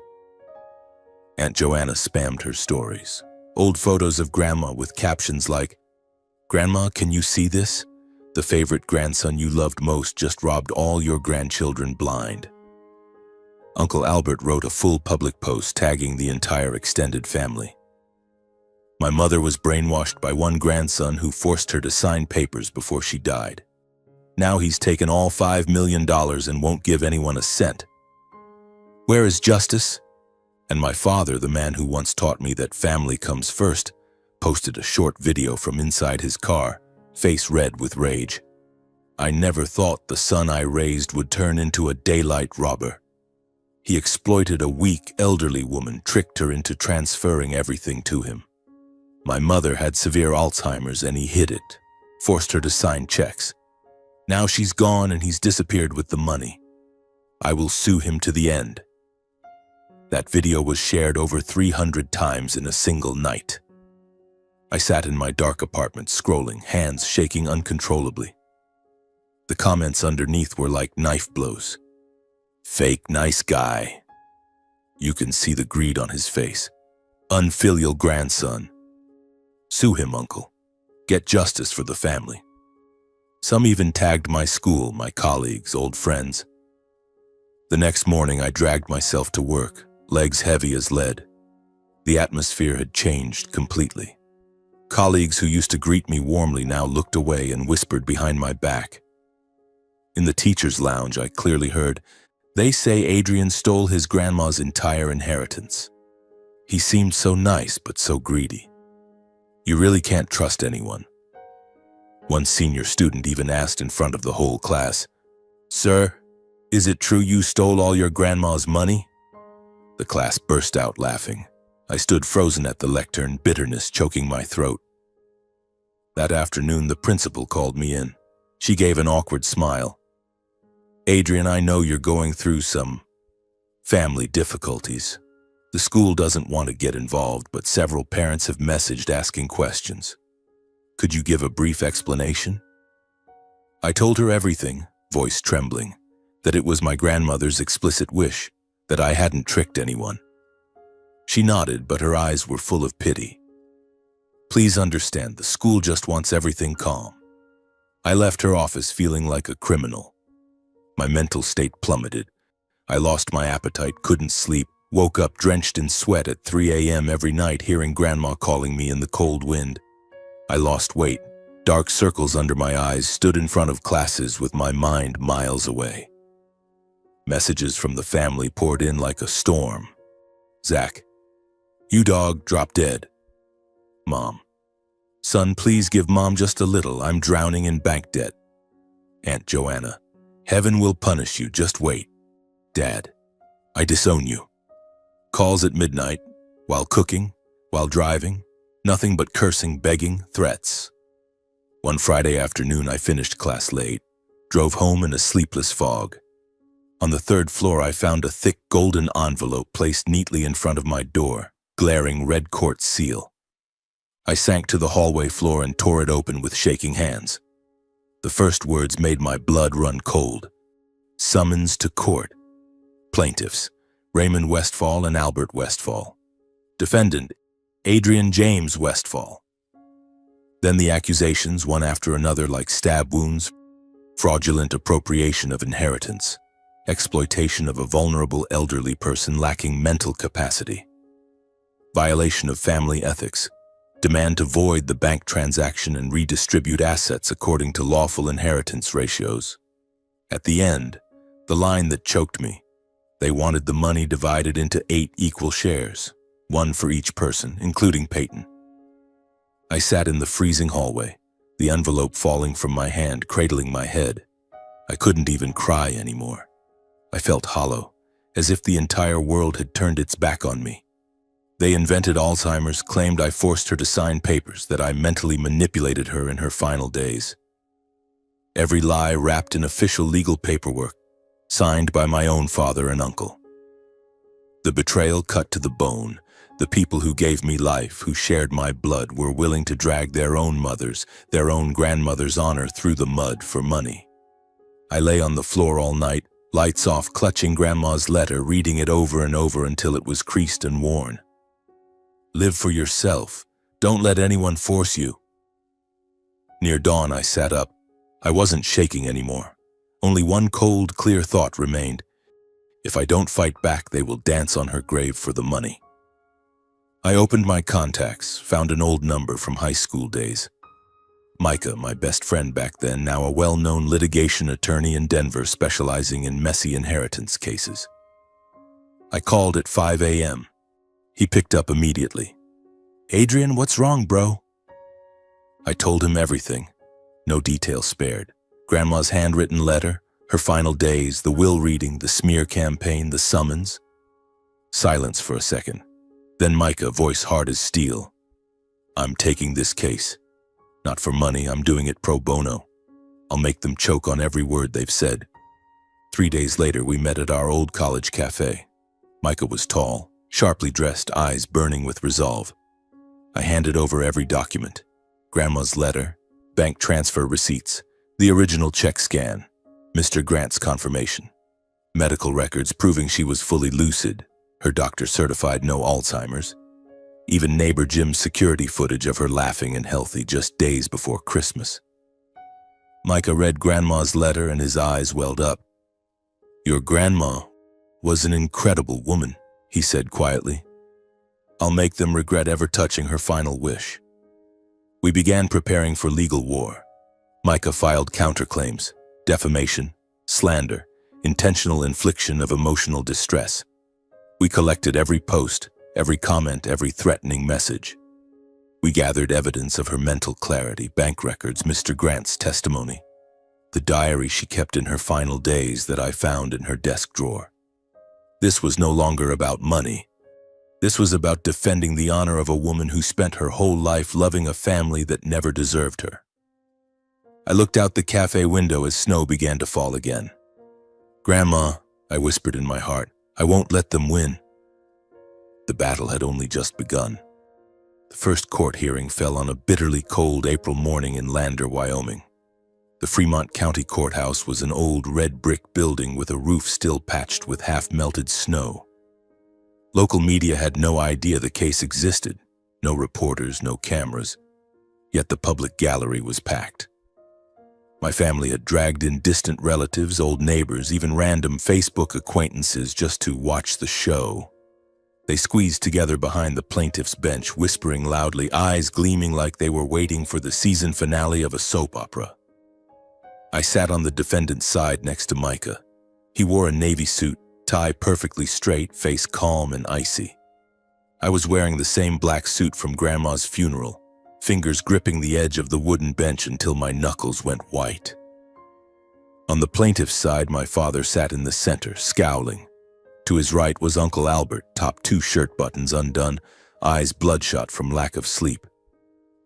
Aunt Joanna spammed her stories. Old photos of Grandma with captions like, "Grandma, can you see this? The favorite grandson you loved most just robbed all your grandchildren blind." Uncle Albert wrote a full public post tagging the entire extended family. My mother was brainwashed by one grandson who forced her to sign papers before she died. Now he's taken all $5 million and won't give anyone a cent. Where is justice? And my father, the man who once taught me that family comes first, posted a short video from inside his car, face red with rage. I never thought the son I raised would turn into a daylight robber. He exploited a weak, elderly woman, tricked her into transferring everything to him. My mother had severe Alzheimer's and he hid it, forced her to sign checks. Now she's gone and he's disappeared with the money. I will sue him to the end. That video was shared over 300 times in a single night. I sat in my dark apartment scrolling, hands shaking uncontrollably. The comments underneath were like knife blows. Fake nice guy. You can see the greed on his face. Unfilial grandson. Sue him, uncle. Get justice for the family. Some even tagged my school, my colleagues, old friends. The next morning I dragged myself to work, legs heavy as lead. The atmosphere had changed completely. Colleagues who used to greet me warmly now looked away and whispered behind my back. In the teacher's lounge, I clearly heard, "They say Adrian stole his grandma's entire inheritance. He seemed so nice, but so greedy. You really can't trust anyone." One senior student even asked in front of the whole class, "Sir, is it true you stole all your grandma's money?" The class burst out laughing. I stood frozen at the lectern, bitterness choking my throat. That afternoon, the principal called me in. She gave an awkward smile. "Adrian, I know you're going through some family difficulties. The school doesn't want to get involved, but several parents have messaged asking questions. Could you give a brief explanation?" I told her everything, voice trembling, that it was my grandmother's explicit wish, that I hadn't tricked anyone. She nodded, but her eyes were full of pity. "Please understand, the school just wants everything calm." I left her office feeling like a criminal. My mental state plummeted. I lost my appetite, couldn't sleep, woke up drenched in sweat at 3 a.m. every night hearing Grandma calling me in the cold wind. I lost weight, dark circles under my eyes, stood in front of classes with my mind miles away. Messages from the family poured in like a storm. "Zach, you dog, drop dead." "Mom, son, please give Mom just a little. I'm drowning in bank debt." "Aunt Joanna, heaven will punish you, just wait." "Dad, I disown you." Calls at midnight, while cooking, while driving, nothing but cursing, begging, threats. One Friday afternoon, I finished class late, drove home in a sleepless fog. On the third floor, I found a thick golden envelope placed neatly in front of my door, glaring red quartz seal. I sank to the hallway floor and tore it open with shaking hands. The first words made my blood run cold. Summons to court. Plaintiffs, Raymond Westfall and Albert Westfall. Defendant, Adrian James Westfall. Then the accusations, one after another like stab wounds: fraudulent appropriation of inheritance, exploitation of a vulnerable elderly person lacking mental capacity, violation of family ethics, demand to void the bank transaction and redistribute assets according to lawful inheritance ratios. At the end, the line that choked me: they wanted the money divided into 8 equal shares, 1 for each person, including Peyton. I sat in the freezing hallway, the envelope falling from my hand, cradling my head. I couldn't even cry anymore. I felt hollow, as if the entire world had turned its back on me. They invented Alzheimer's, claimed I forced her to sign papers, that I mentally manipulated her in her final days. Every lie wrapped in official legal paperwork, signed by my own father and uncle. The betrayal cut to the bone. The people who gave me life, who shared my blood, were willing to drag their own mother's, their own grandmother's honor through the mud for money. I lay on the floor all night, lights off, clutching Grandma's letter, reading it over and over until it was creased and worn. "Live for yourself. Don't let anyone force you." Near dawn, I sat up. I wasn't shaking anymore. Only one cold, clear thought remained. If I don't fight back, they will dance on her grave for the money. I opened my contacts, found an old number from high school days. Micah, my best friend back then, now a well-known litigation attorney in Denver specializing in messy inheritance cases. I called at 5 a.m. He picked up immediately. "Adrian, what's wrong, bro?" I told him everything, no detail spared. Grandma's handwritten letter, her final days, the will reading, the smear campaign, the summons. Silence for a second. Then Micah, voice hard as steel. I'm taking this case. Not for money, I'm doing it pro bono. I'll make them choke on every word they've said. 3 days later, we met at our old college cafe. Micah was tall, sharply dressed, eyes burning with resolve. I handed over every document. Grandma's letter, bank transfer receipts, the original check scan, Mr. Grant's confirmation, medical records proving she was fully lucid, her doctor certified no Alzheimer's, even neighbor Jim's security footage of her laughing and healthy just days before Christmas. Micah read Grandma's letter and his eyes welled up. Your grandma was an incredible woman, he said quietly. I'll make them regret ever touching her final wish. We began preparing for legal war. Micah filed counterclaims, defamation, slander, intentional infliction of emotional distress. We collected every post, every comment, every threatening message. We gathered evidence of her mental clarity, bank records, Mr. Grant's testimony, the diary she kept in her final days that I found in her desk drawer. This was no longer about money. This was about defending the honor of a woman who spent her whole life loving a family that never deserved her. I looked out the cafe window as snow began to fall again. Grandma, I whispered in my heart, I won't let them win. The battle had only just begun. The first court hearing fell on a bitterly cold April morning in Lander, Wyoming. The Fremont County Courthouse was an old red brick building with a roof still patched with half-melted snow. Local media had no idea the case existed, no reporters, no cameras, yet the public gallery was packed. My family had dragged in distant relatives, old neighbors, even random Facebook acquaintances just to watch the show. They squeezed together behind the plaintiff's bench, whispering loudly, eyes gleaming like they were waiting for the season finale of a soap opera. I sat on the defendant's side next to Micah. He wore a navy suit, tie perfectly straight, face calm and icy. I was wearing the same black suit from Grandma's funeral, fingers gripping the edge of the wooden bench until my knuckles went white. On the plaintiff's side, my father sat in the center, scowling. To his right was Uncle Albert, top 2 shirt buttons undone, eyes bloodshot from lack of sleep.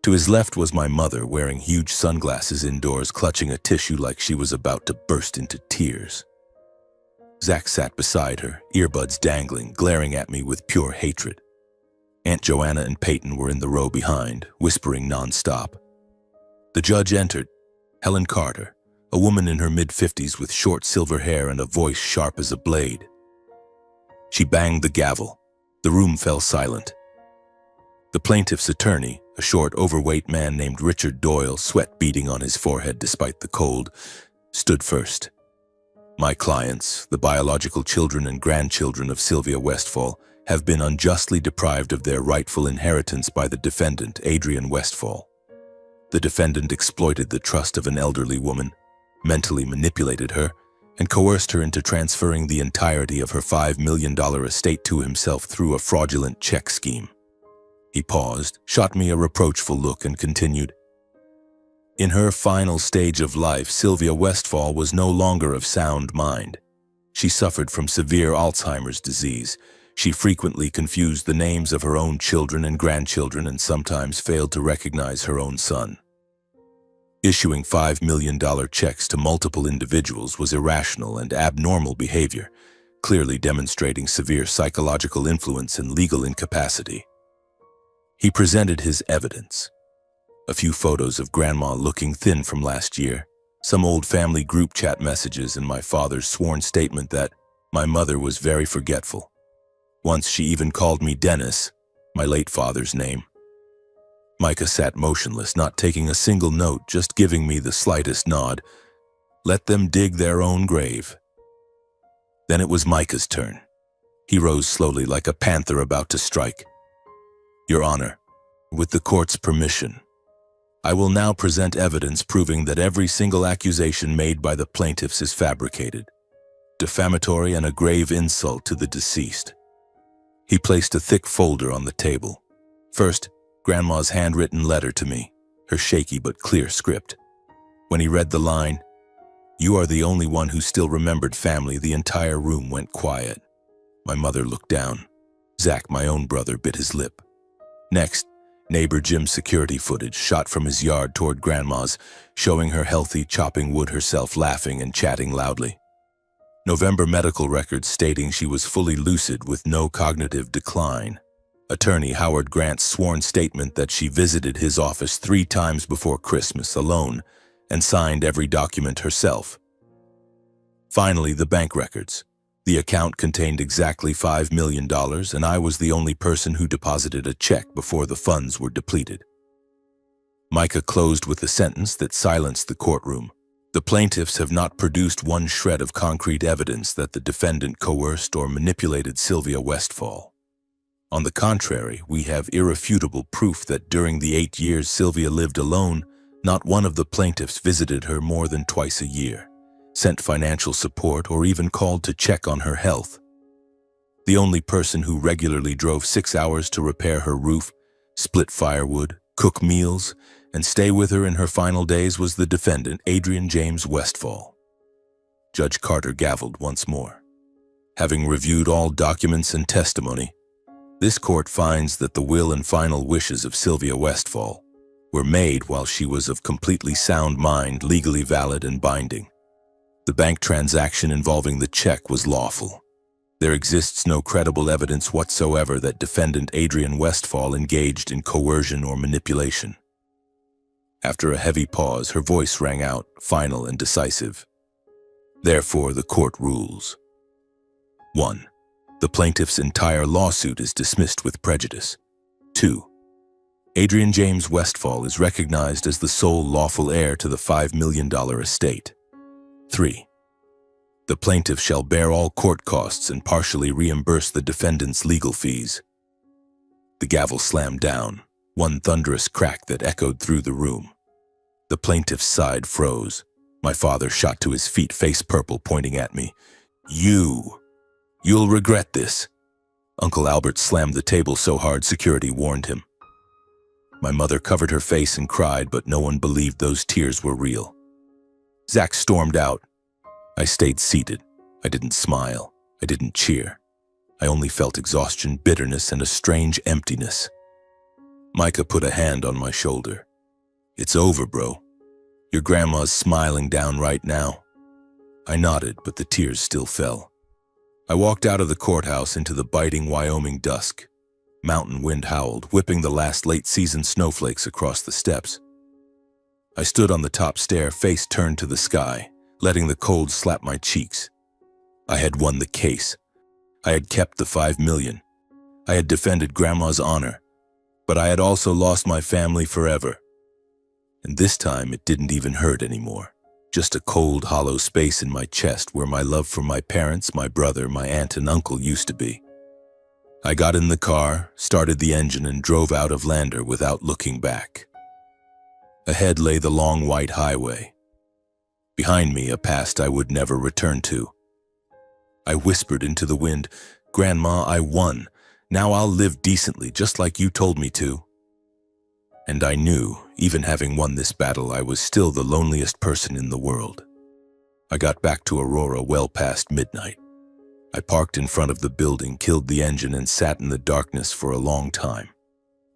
To his left was my mother, wearing huge sunglasses indoors, clutching a tissue like she was about to burst into tears. Zach sat beside her, earbuds dangling, glaring at me with pure hatred. Aunt Joanna and Peyton were in the row behind, whispering nonstop. The judge entered, Helen Carter, a woman in her mid-50s with short silver hair and a voice sharp as a blade. She banged the gavel. The room fell silent. The plaintiff's attorney, a short, overweight man named Richard Doyle, sweat beading on his forehead despite the cold, stood first. My clients, the biological children and grandchildren of Sylvia Westfall, have been unjustly deprived of their rightful inheritance by the defendant, Adrienne Westfall. The defendant exploited the trust of an elderly woman, mentally manipulated her, and coerced her into transferring the entirety of her $5 million estate to himself through a fraudulent check scheme. He paused, shot me a reproachful look, and continued. In her final stage of life, Sylvia Westfall was no longer of sound mind. She suffered from severe Alzheimer's disease. She frequently confused the names of her own children and grandchildren and sometimes failed to recognize her own son. Issuing $5 million checks to multiple individuals was irrational and abnormal behavior, clearly demonstrating severe psychological influence and legal incapacity. He presented his evidence. A few photos of Grandma looking thin from last year, some old family group chat messages, and my father's sworn statement that my mother was very forgetful. Once she even called me Dennis, my late father's name. Micah sat motionless, not taking a single note, just giving me the slightest nod. Let them dig their own grave. Then it was Micah's turn. He rose slowly like a panther about to strike. Your Honor, with the court's permission, I will now present evidence proving that every single accusation made by the plaintiffs is fabricated, defamatory, and a grave insult to the deceased. He placed a thick folder on the table. First, Grandma's handwritten letter to me, her shaky but clear script. When he read the line, You are the only one who still remembered family." The entire room went quiet. My mother looked down. Zach, my own brother, bit his lip. Next, neighbor Jim's security footage shot from his yard toward Grandma's, showing her healthy, chopping wood herself, laughing and chatting loudly. November medical records stating she was fully lucid with no cognitive decline. Attorney Howard Grant's sworn statement that she visited his office 3 times before Christmas alone and signed every document herself. Finally, the bank records. The account contained exactly $5 million, and I was the only person who deposited a check before the funds were depleted. Micah closed with a sentence that silenced the courtroom. "The plaintiffs have not produced one shred of concrete evidence that the defendant coerced or manipulated Sylvia Westfall. On the contrary, we have irrefutable proof that during the 8 years Sylvia lived alone, not one of the plaintiffs visited her more than twice a year, sent financial support, or even called to check on her health. The only person who regularly drove 6 hours to repair her roof, split firewood, cook meals, and stay with her in her final days was the defendant, Adrian James Westfall." Judge Carter gavelled once more. "Having reviewed all documents and testimony, this court finds that the will and final wishes of Sylvia Westfall were made while she was of completely sound mind, legally valid and binding. The bank transaction involving the check was lawful. There exists no credible evidence whatsoever that defendant Adrian Westfall engaged in coercion or manipulation." After a heavy pause, her voice rang out, final and decisive. "Therefore, the court rules. 1. The plaintiff's entire lawsuit is dismissed with prejudice. 2. Adrian James Westfall is recognized as the sole lawful heir to the $5 million estate. 3. The plaintiff shall bear all court costs and partially reimburse the defendant's legal fees." The gavel slammed down, one thunderous crack that echoed through the room. The plaintiff's side froze. My father shot to his feet, face purple, pointing at me. You'll regret this." Uncle Albert slammed the table so hard security warned him. My mother covered her face and cried, but no one believed those tears were real. Zach stormed out. I stayed seated. I didn't smile. I didn't cheer. I only felt exhaustion, bitterness, and a strange emptiness. Micah put a hand on my shoulder. "It's over, bro. Your grandma's smiling down right now." I nodded, but the tears still fell. I walked out of the courthouse into the biting Wyoming dusk. Mountain wind howled, whipping the last late-season snowflakes across the steps. I stood on the top stair, face turned to the sky, letting the cold slap my cheeks. I had won the case. I had kept the $5 million. I had defended Grandma's honor. But I had also lost my family forever. And this time it didn't even hurt anymore. Just a cold, hollow space in my chest where my love for my parents, my brother, my aunt and uncle used to be. I got in the car, started the engine, and drove out of Lander without looking back. Ahead lay the long white highway. Behind me, a past I would never return to. I whispered into the wind, "Grandma, I won. Now I'll live decently, just like you told me to." And I knew, even having won this battle, I was still the loneliest person in the world. I got back to Aurora well past midnight. I parked in front of the building, killed the engine, and sat in the darkness for a long time.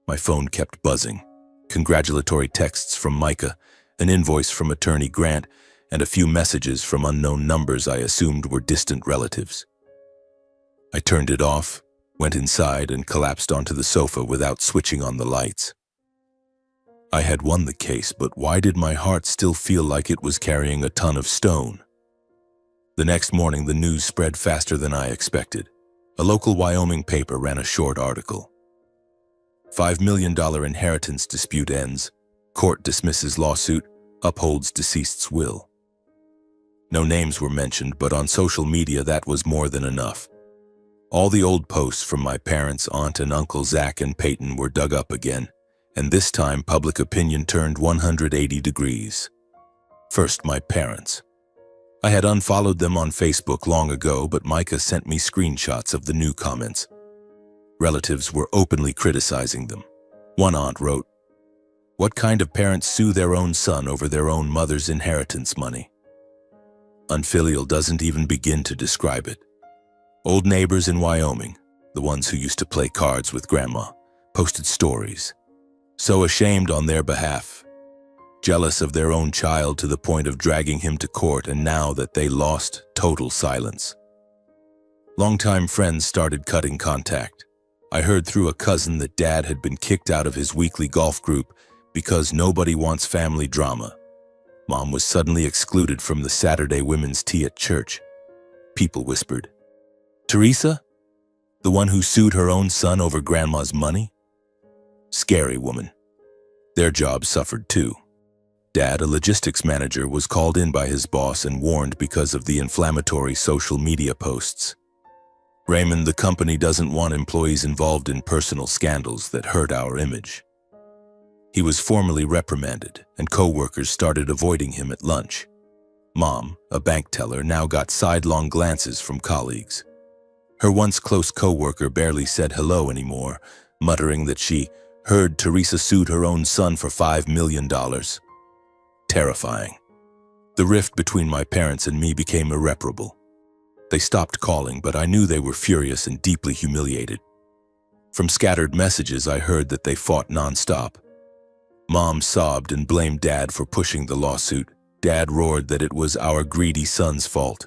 My phone kept buzzing. Congratulatory texts from Micah, an invoice from Attorney Grant, and a few messages from unknown numbers I assumed were distant relatives. I turned it off, went inside, and collapsed onto the sofa without switching on the lights. I had won the case, but why did my heart still feel like it was carrying a ton of stone? The next morning, the news spread faster than I expected. A local Wyoming paper ran a short article. $5 million inheritance dispute ends. Court dismisses lawsuit, upholds deceased's will. No names were mentioned, but on social media that was more than enough. All the old posts from my parents, aunt, and uncle Zach and Peyton were dug up again, and this time public opinion turned 180 degrees. First, my parents. I had unfollowed them on Facebook long ago, but Micah sent me screenshots of the new comments. Relatives were openly criticizing them. One aunt wrote, "What kind of parents sue their own son over their own mother's inheritance money?" Unfilial doesn't even begin to describe it. Old neighbors in Wyoming, the ones who used to play cards with Grandma, posted stories. So ashamed on their behalf, jealous of their own child to the point of dragging him to court, and now that they lost, total silence. Longtime friends started cutting contact. I heard through a cousin that Dad had been kicked out of his weekly golf group because nobody wants family drama. Mom was suddenly excluded from the Saturday women's tea at church. People whispered, "Teresa? The one who sued her own son over Grandma's money?" Scary woman. Their jobs suffered too. Dad, a logistics manager, was called in by his boss and warned because of the inflammatory social media posts. "Raymond, the company doesn't want employees involved in personal scandals that hurt our image." He was formally reprimanded, and co-workers started avoiding him at lunch. Mom, a bank teller, now got sidelong glances from colleagues. Her once close co-worker barely said hello anymore, muttering that she heard Teresa sued her own son for $5 million. Terrifying. The rift between my parents and me became irreparable. They stopped calling, but I knew they were furious and deeply humiliated. From scattered messages, I heard that they fought nonstop. Mom sobbed and blamed Dad for pushing the lawsuit. Dad roared that it was our greedy son's fault.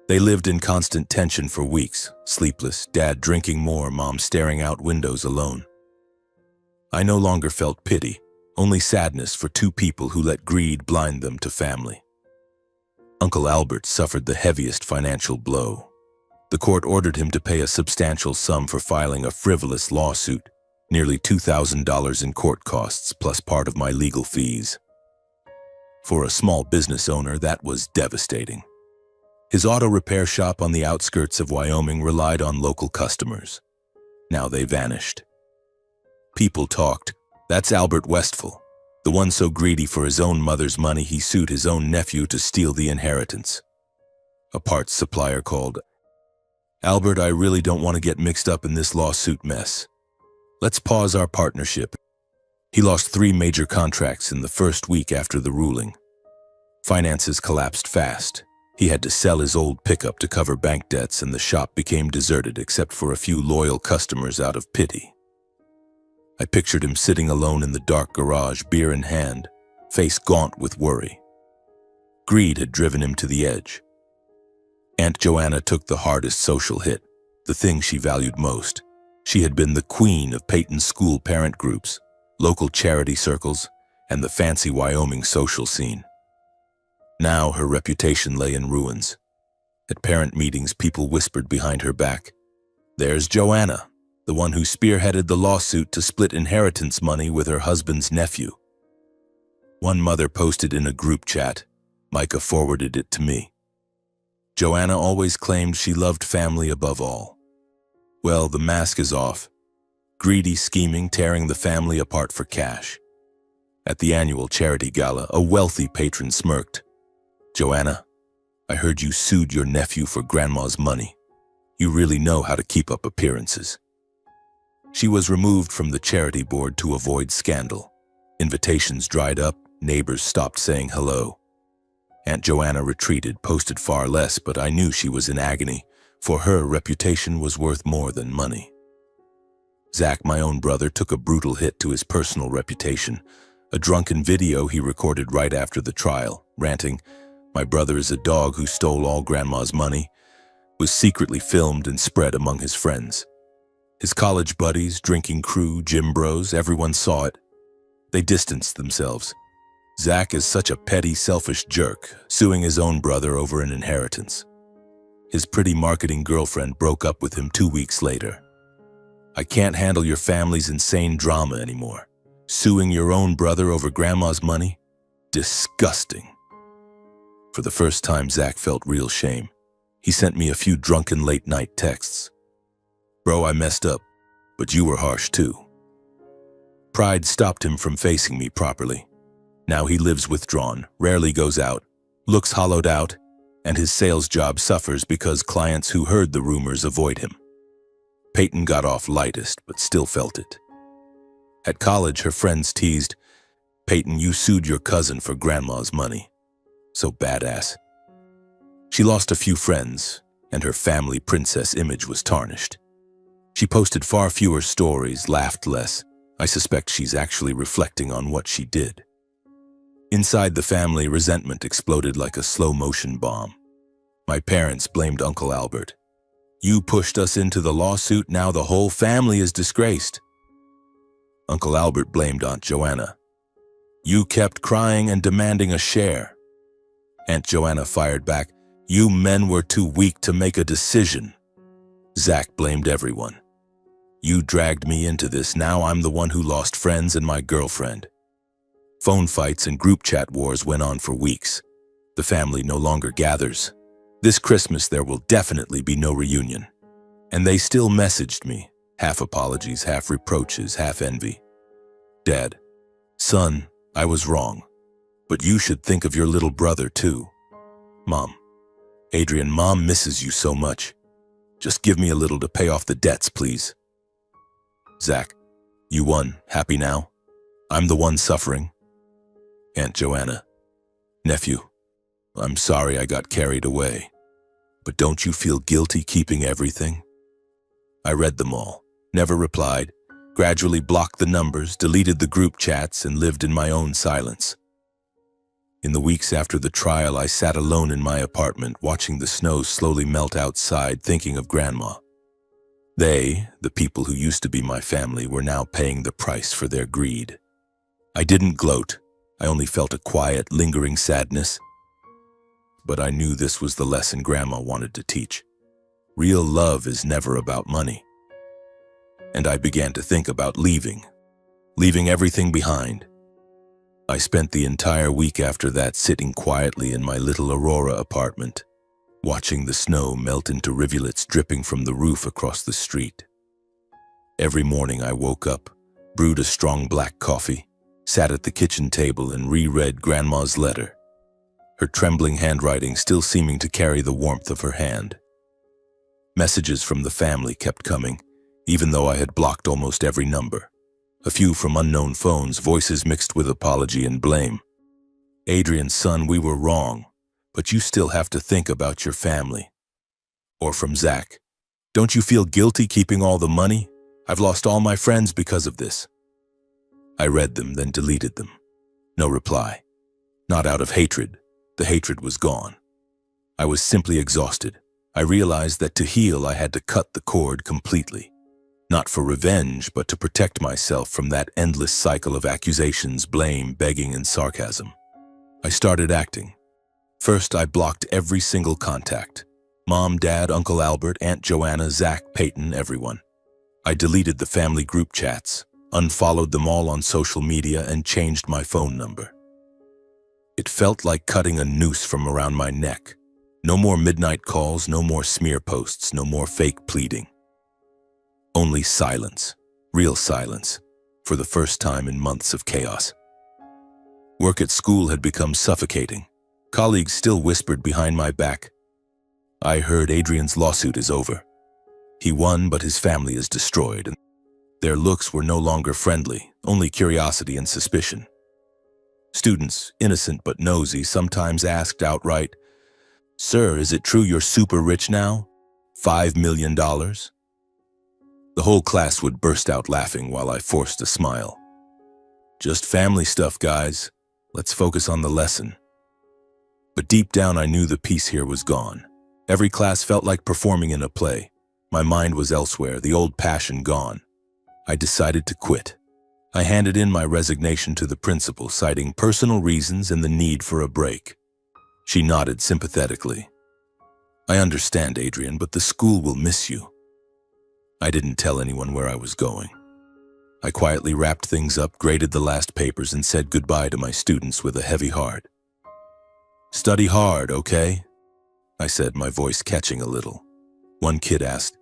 They lived in constant tension for weeks, sleepless, Dad drinking more, Mom staring out windows alone. I no longer felt pity, only sadness for two people who let greed blind them to family. Uncle Albert suffered the heaviest financial blow. The court ordered him to pay a substantial sum for filing a frivolous lawsuit, nearly $2,000 in court costs plus part of my legal fees. For a small business owner, that was devastating. His auto repair shop on the outskirts of Wyoming relied on local customers. Now they vanished. People talked. That's Albert Westphal, the one so greedy for his own mother's money he sued his own nephew to steal the inheritance. A parts supplier called. "Albert, I really don't want to get mixed up in this lawsuit mess. Let's pause our partnership." He lost 3 major contracts in the first week after the ruling. Finances collapsed fast. He had to sell his old pickup to cover bank debts, and the shop became deserted except for a few loyal customers out of pity. I pictured him sitting alone in the dark garage, beer in hand, face gaunt with worry. Greed had driven him to the edge. Aunt Joanna took the hardest social hit, the thing she valued most. She had been the queen of Peyton's school parent groups, local charity circles, and the fancy Wyoming social scene. Now her reputation lay in ruins. At parent meetings, people whispered behind her back, "There's Joanna, the one who spearheaded the lawsuit to split inheritance money with her husband's nephew." One mother posted in a group chat. Micah forwarded it to me. "Joanna always claimed she loved family above all. Well, the mask is off. Greedy scheming, tearing the family apart for cash." At the annual charity gala, a wealthy patron smirked. "Joanna, I heard you sued your nephew for Grandma's money. You really know how to keep up appearances." She was removed from the charity board to avoid scandal. Invitations dried up, neighbors stopped saying hello. Aunt Joanna retreated, posted far less, but I knew she was in agony. For her, reputation was worth more than money. Zach, my own brother, took a brutal hit to his personal reputation. A drunken video he recorded right after the trial, ranting, "My brother is a dog who stole all Grandma's money," was secretly filmed and spread among his friends. His college buddies, drinking crew, gym bros, everyone saw it. They distanced themselves. Zach is such a petty, selfish jerk, suing his own brother over an inheritance. His pretty marketing girlfriend broke up with him 2 weeks later. "I can't handle your family's insane drama anymore. Suing your own brother over Grandma's money? Disgusting." For the first time, Zach felt real shame. He sent me a few drunken late-night texts. "Bro, I messed up, but you were harsh too." Pride stopped him from facing me properly. Now he lives withdrawn, rarely goes out, looks hollowed out, and his sales job suffers because clients who heard the rumors avoid him. Peyton got off lightest, but still felt it. At college, her friends teased, "Peyton, you sued your cousin for Grandma's money. So badass." She lost a few friends, and her family princess image was tarnished. She posted far fewer stories, laughed less. I suspect she's actually reflecting on what she did. Inside the family, resentment exploded like a slow-motion bomb. My parents blamed Uncle Albert. "You pushed us into the lawsuit, now the whole family is disgraced." Uncle Albert blamed Aunt Joanna. "You kept crying and demanding a share." Aunt Joanna fired back, "You men were too weak to make a decision." Zach blamed everyone. "You dragged me into this, now I'm the one who lost friends and my girlfriend." Phone fights and group chat wars went on for weeks. The family no longer gathers. This Christmas there will definitely be no reunion. And they still messaged me, half apologies, half reproaches, half envy. "Dad, son, I was wrong, but you should think of your little brother too." "Mom, Adrian, Mom misses you so much. Just give me a little to pay off the debts, please." Zach, "You won. Happy now? I'm the one suffering." Aunt Joanna, "Nephew, I'm sorry I got carried away, but don't you feel guilty keeping everything?" I read them all, never replied, gradually blocked the numbers, deleted the group chats, and lived in my own silence. In the weeks after the trial, I sat alone in my apartment, watching the snow slowly melt outside, thinking of Grandma. They, the people who used to be my family, were now paying the price for their greed. I didn't gloat. I only felt a quiet, lingering sadness. But I knew this was the lesson Grandma wanted to teach. Real love is never about money. And I began to think about leaving everything behind. I spent the entire week after that sitting quietly in my little Aurora apartment, watching the snow melt into rivulets dripping from the roof across the street. Every morning I woke up, brewed a strong black coffee, sat at the kitchen table and reread Grandma's letter, her trembling handwriting still seeming to carry the warmth of her hand. Messages from the family kept coming, even though I had blocked almost every number. A few from unknown phones, voices mixed with apology and blame. "Adrian, son, we were wrong, but you still have to think about your family." Or from Zach, "Don't you feel guilty keeping all the money? I've lost all my friends because of this." I read them, then deleted them. No reply. Not out of hatred. The hatred was gone. I was simply exhausted. I realized that to heal, I had to cut the cord completely. Not for revenge, but to protect myself from that endless cycle of accusations, blame, begging, and sarcasm. I started acting. First, I blocked every single contact. Mom, Dad, Uncle Albert, Aunt Joanna, Zach, Peyton, everyone. I deleted the family group chats, unfollowed them all on social media, and changed my phone number. It felt like cutting a noose from around my neck. No more midnight calls, no more smear posts, no more fake pleading. Only silence, real silence, for the first time in months of chaos. Work at school had become suffocating. Colleagues still whispered behind my back, "I heard Adrian's lawsuit is over. He won, but his family is destroyed." And their looks were no longer friendly, only curiosity and suspicion. Students, innocent but nosy, sometimes asked outright, "Sir, is it true you're super rich now? $5 million?" The whole class would burst out laughing while I forced a smile. "Just family stuff, guys. Let's focus on the lesson." But deep down I knew the peace here was gone. Every class felt like performing in a play. My mind was elsewhere, the old passion gone. I decided to quit. I handed in my resignation to the principal, citing personal reasons and the need for a break. She nodded sympathetically. "I understand, Adrian, but the school will miss you." I didn't tell anyone where I was going. I quietly wrapped things up, graded the last papers, and said goodbye to my students with a heavy heart. "Study hard, okay?" I said, my voice catching a little. One kid asked,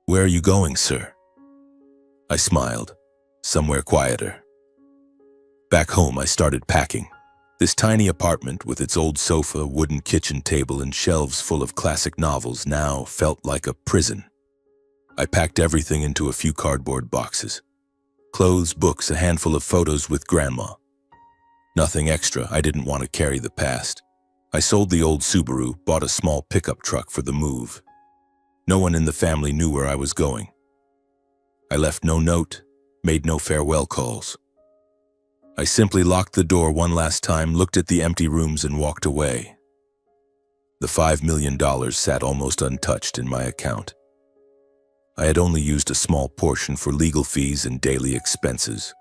"Where are you going, sir?" I smiled. Somewhere quieter. Back home, I started packing. This tiny apartment with its old sofa, wooden kitchen table, and shelves full of classic novels now felt like a prison. I packed everything into a few cardboard boxes. Clothes, books, a handful of photos with Grandma. Nothing extra. I didn't want to carry the past. I sold the old Subaru, bought a small pickup truck for the move. No one in the family knew where I was going. I left no note, made no farewell calls. I simply locked the door one last time, looked at the empty rooms, and walked away. The $5 million sat almost untouched in my account. I had only used a small portion for legal fees and daily expenses.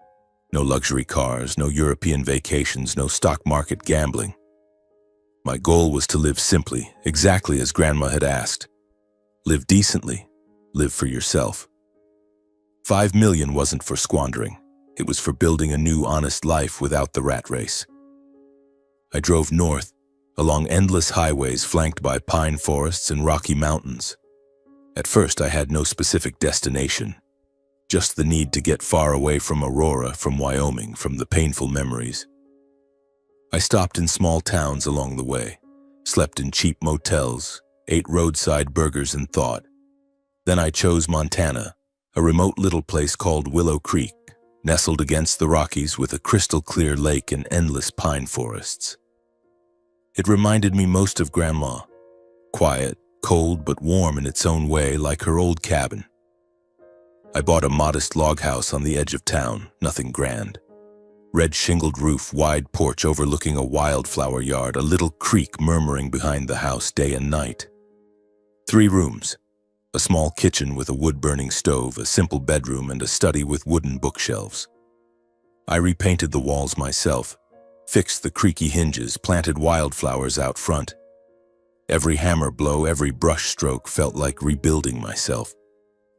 No luxury cars, no European vacations, no stock market gambling. My goal was to live simply, exactly as Grandma had asked. Live decently, live for yourself. $5 million wasn't for squandering. It was for building a new, honest life without the rat race. I drove north, along endless highways flanked by pine forests and rocky mountains. At first, I had no specific destination, just the need to get far away from Aurora, from Wyoming, from the painful memories. I stopped in small towns along the way, slept in cheap motels, ate roadside burgers, and thought. Then I chose Montana, a remote little place called Willow Creek, nestled against the Rockies with a crystal-clear lake and endless pine forests. It reminded me most of Grandma, quiet, cold, but warm in its own way, like her old cabin. I bought a modest log house on the edge of town, nothing grand. Red shingled roof, wide porch overlooking a wildflower yard, a little creek murmuring behind the house day and night. 3 rooms, a small kitchen with a wood-burning stove, a simple bedroom, and a study with wooden bookshelves. I repainted the walls myself, fixed the creaky hinges, planted wildflowers out front. Every hammer blow, every brush stroke felt like rebuilding myself.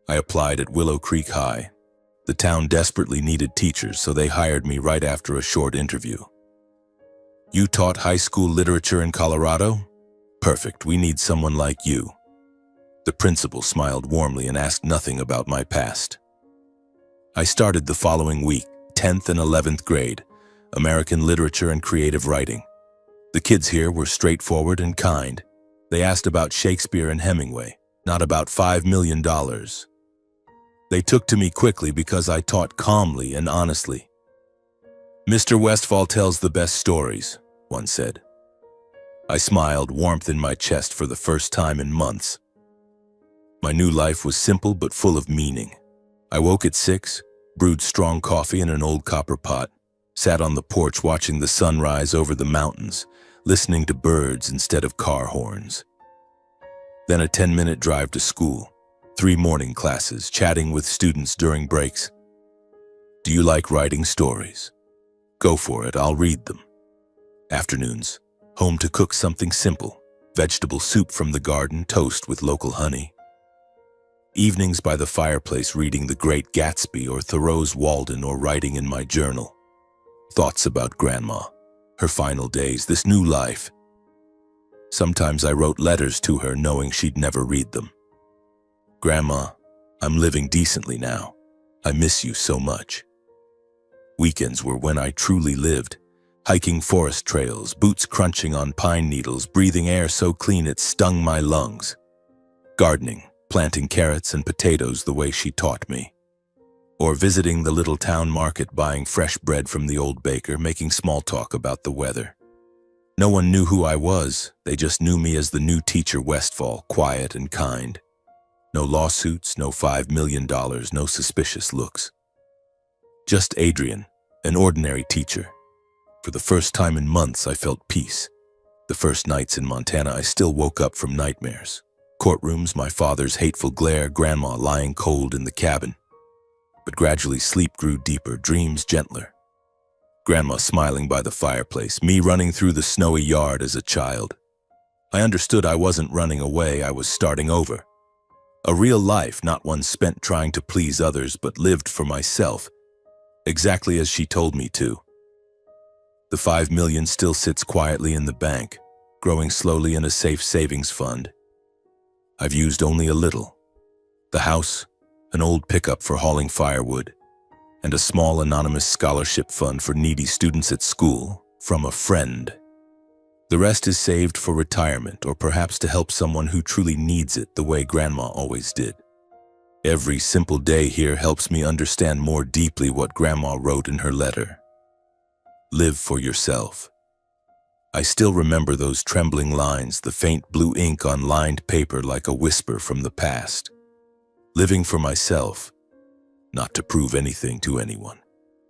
I applied at Willow Creek High. The town desperately needed teachers, so they hired me right after a short interview. You taught high school literature in Colorado? Perfect, we need someone like you. The principal smiled warmly and asked nothing about my past. I started the following week, 10th and 11th grade, American literature and creative writing. The kids here were straightforward and kind. They asked about Shakespeare and Hemingway, not about $5 million. They took to me quickly because I taught calmly and honestly. Mr. Westfall tells the best stories, one said. I smiled, warmth in my chest for the first time in months. My new life was simple but full of meaning. I woke at 6, brewed strong coffee in an old copper pot, sat on the porch watching the sun rise over the mountains, listening to birds instead of car horns. Then a 10-minute drive to school. 3 morning classes, chatting with students during breaks. Do you like writing stories? Go for it, I'll read them. Afternoons, home to cook something simple, vegetable soup from the garden, toast with local honey. Evenings by the fireplace reading The Great Gatsby or Thoreau's Walden or writing in my journal. Thoughts about Grandma, her final days, this new life. Sometimes I wrote letters to her knowing she'd never read them. Grandma, I'm living decently now. I miss you so much. Weekends were when I truly lived, hiking forest trails, boots crunching on pine needles, breathing air so clean it stung my lungs. Gardening, planting carrots and potatoes the way she taught me. Or visiting the little town market, buying fresh bread from the old baker, making small talk about the weather. No one knew who I was, they just knew me as the new teacher Westfall, quiet and kind. No lawsuits, no $5 million, no suspicious looks. Just Adrian, an ordinary teacher. For the first time in months, I felt peace. The first nights in Montana, I still woke up from nightmares. Courtrooms, my father's hateful glare, Grandma lying cold in the cabin. But gradually sleep grew deeper, dreams gentler. Grandma smiling by the fireplace, me running through the snowy yard as a child. I understood I wasn't running away, I was starting over. A real life, not one spent trying to please others, but lived for myself, exactly as she told me to. The $5 million still sits quietly in the bank, growing slowly in a safe savings fund. I've used only a little. The house, an old pickup for hauling firewood, and a small anonymous scholarship fund for needy students at school from a friend. The rest is saved for retirement or perhaps to help someone who truly needs it the way Grandma always did. Every simple day here helps me understand more deeply what Grandma wrote in her letter. Live for yourself. I still remember those trembling lines, the faint blue ink on lined paper like a whisper from the past. Living for myself, not to prove anything to anyone,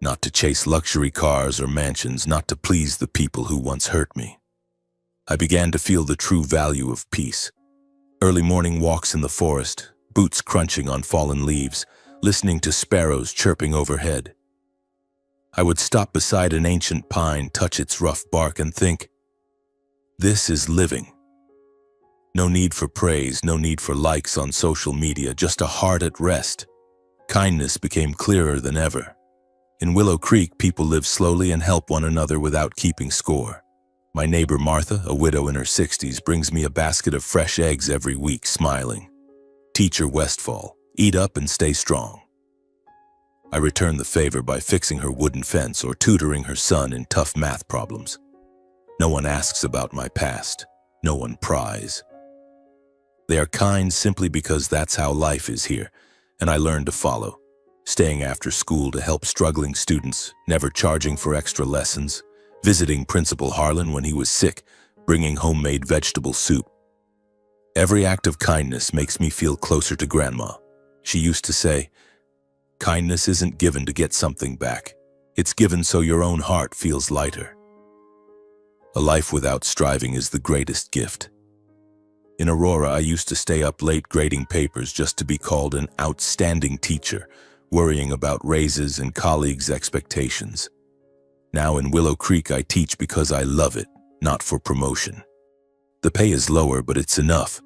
not to chase luxury cars or mansions, not to please the people who once hurt me. I began to feel the true value of peace. Early morning walks in the forest, boots crunching on fallen leaves, listening to sparrows chirping overhead. I would stop beside an ancient pine, touch its rough bark, and think, this is living. No need for praise, no need for likes on social media, just a heart at rest. Kindness became clearer than ever. In Willow Creek, people live slowly and help one another without keeping score. My neighbor Martha, a widow in her 60s, brings me a basket of fresh eggs every week, smiling. Teacher Westfall, eat up and stay strong. I return the favor by fixing her wooden fence or tutoring her son in tough math problems. No one asks about my past. No one pries. They are kind simply because that's how life is here, and I learned to follow, staying after school to help struggling students, never charging for extra lessons, visiting Principal Harlan when he was sick, bringing homemade vegetable soup. Every act of kindness makes me feel closer to Grandma. She used to say, kindness isn't given to get something back. It's given so your own heart feels lighter. A life without striving is the greatest gift. In Aurora, I used to stay up late grading papers just to be called an outstanding teacher, worrying about raises and colleagues' expectations. Now in Willow Creek, I teach because I love it, not for promotion. The pay is lower, but it's enough.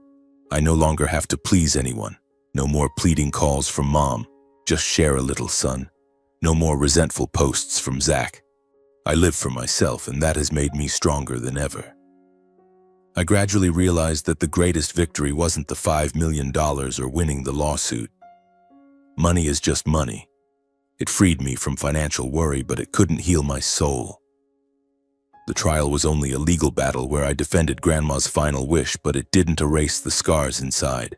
I no longer have to please anyone. No more pleading calls from Mom. Just share a little, son. No more resentful posts from Zach. I live for myself, and that has made me stronger than ever. I gradually realized that the greatest victory wasn't the $5 million or winning the lawsuit. Money is just money. It freed me from financial worry, but it couldn't heal my soul. The trial was only a legal battle where I defended Grandma's final wish, but it didn't erase the scars inside.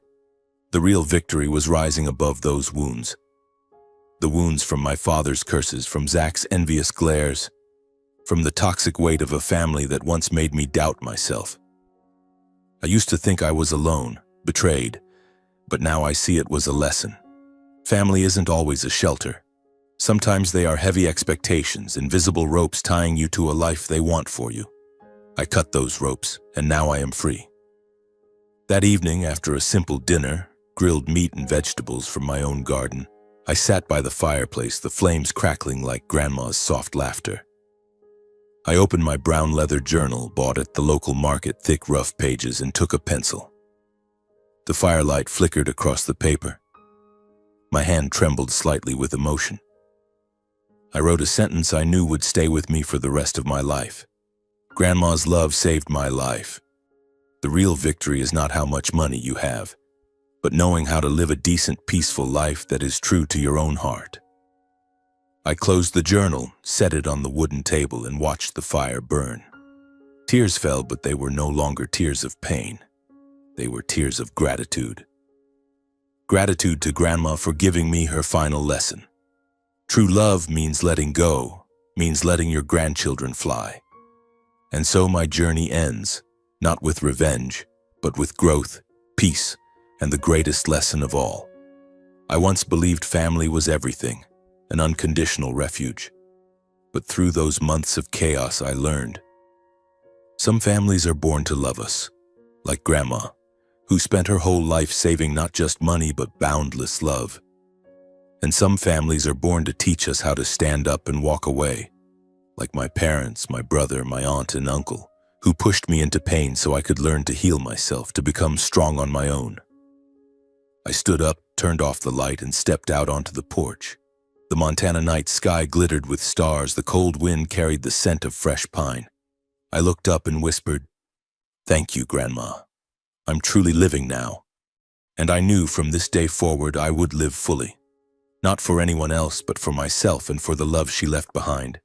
The real victory was rising above those wounds. The wounds from my father's curses, from Zach's envious glares, from the toxic weight of a family that once made me doubt myself. I used to think I was alone, betrayed, but now I see it was a lesson. Family isn't always a shelter. Sometimes they are heavy expectations, invisible ropes tying you to a life they want for you. I cut those ropes, and now I am free. That evening, after a simple dinner, grilled meat and vegetables from my own garden, I sat by the fireplace, the flames crackling like Grandma's soft laughter. I opened my brown leather journal, bought at the local market, thick, rough pages, and took a pencil. The firelight flickered across the paper. My hand trembled slightly with emotion. I wrote a sentence I knew would stay with me for the rest of my life. Grandma's love saved my life. The real victory is not how much money you have, but knowing how to live a decent, peaceful life that is true to your own heart. I closed the journal, set it on the wooden table, and watched the fire burn. Tears fell, but they were no longer tears of pain. They were tears of gratitude. Gratitude to Grandma for giving me her final lesson. True love means letting go, means letting your grandchildren fly. And so my journey ends, not with revenge, but with growth, peace, and the greatest lesson of all. I once believed family was everything, an unconditional refuge. But through those months of chaos, I learned. Some families are born to love us, like Grandma, who spent her whole life saving not just money but boundless love. And some families are born to teach us how to stand up and walk away, like my parents, my brother, my aunt, and uncle, who pushed me into pain so I could learn to heal myself, to become strong on my own. I stood up, turned off the light, and stepped out onto the porch. The Montana night sky glittered with stars, the cold wind carried the scent of fresh pine. I looked up and whispered, "Thank you, Grandma. I'm truly living now." And I knew from this day forward I would live fully. Not for anyone else, but for myself and for the love she left behind.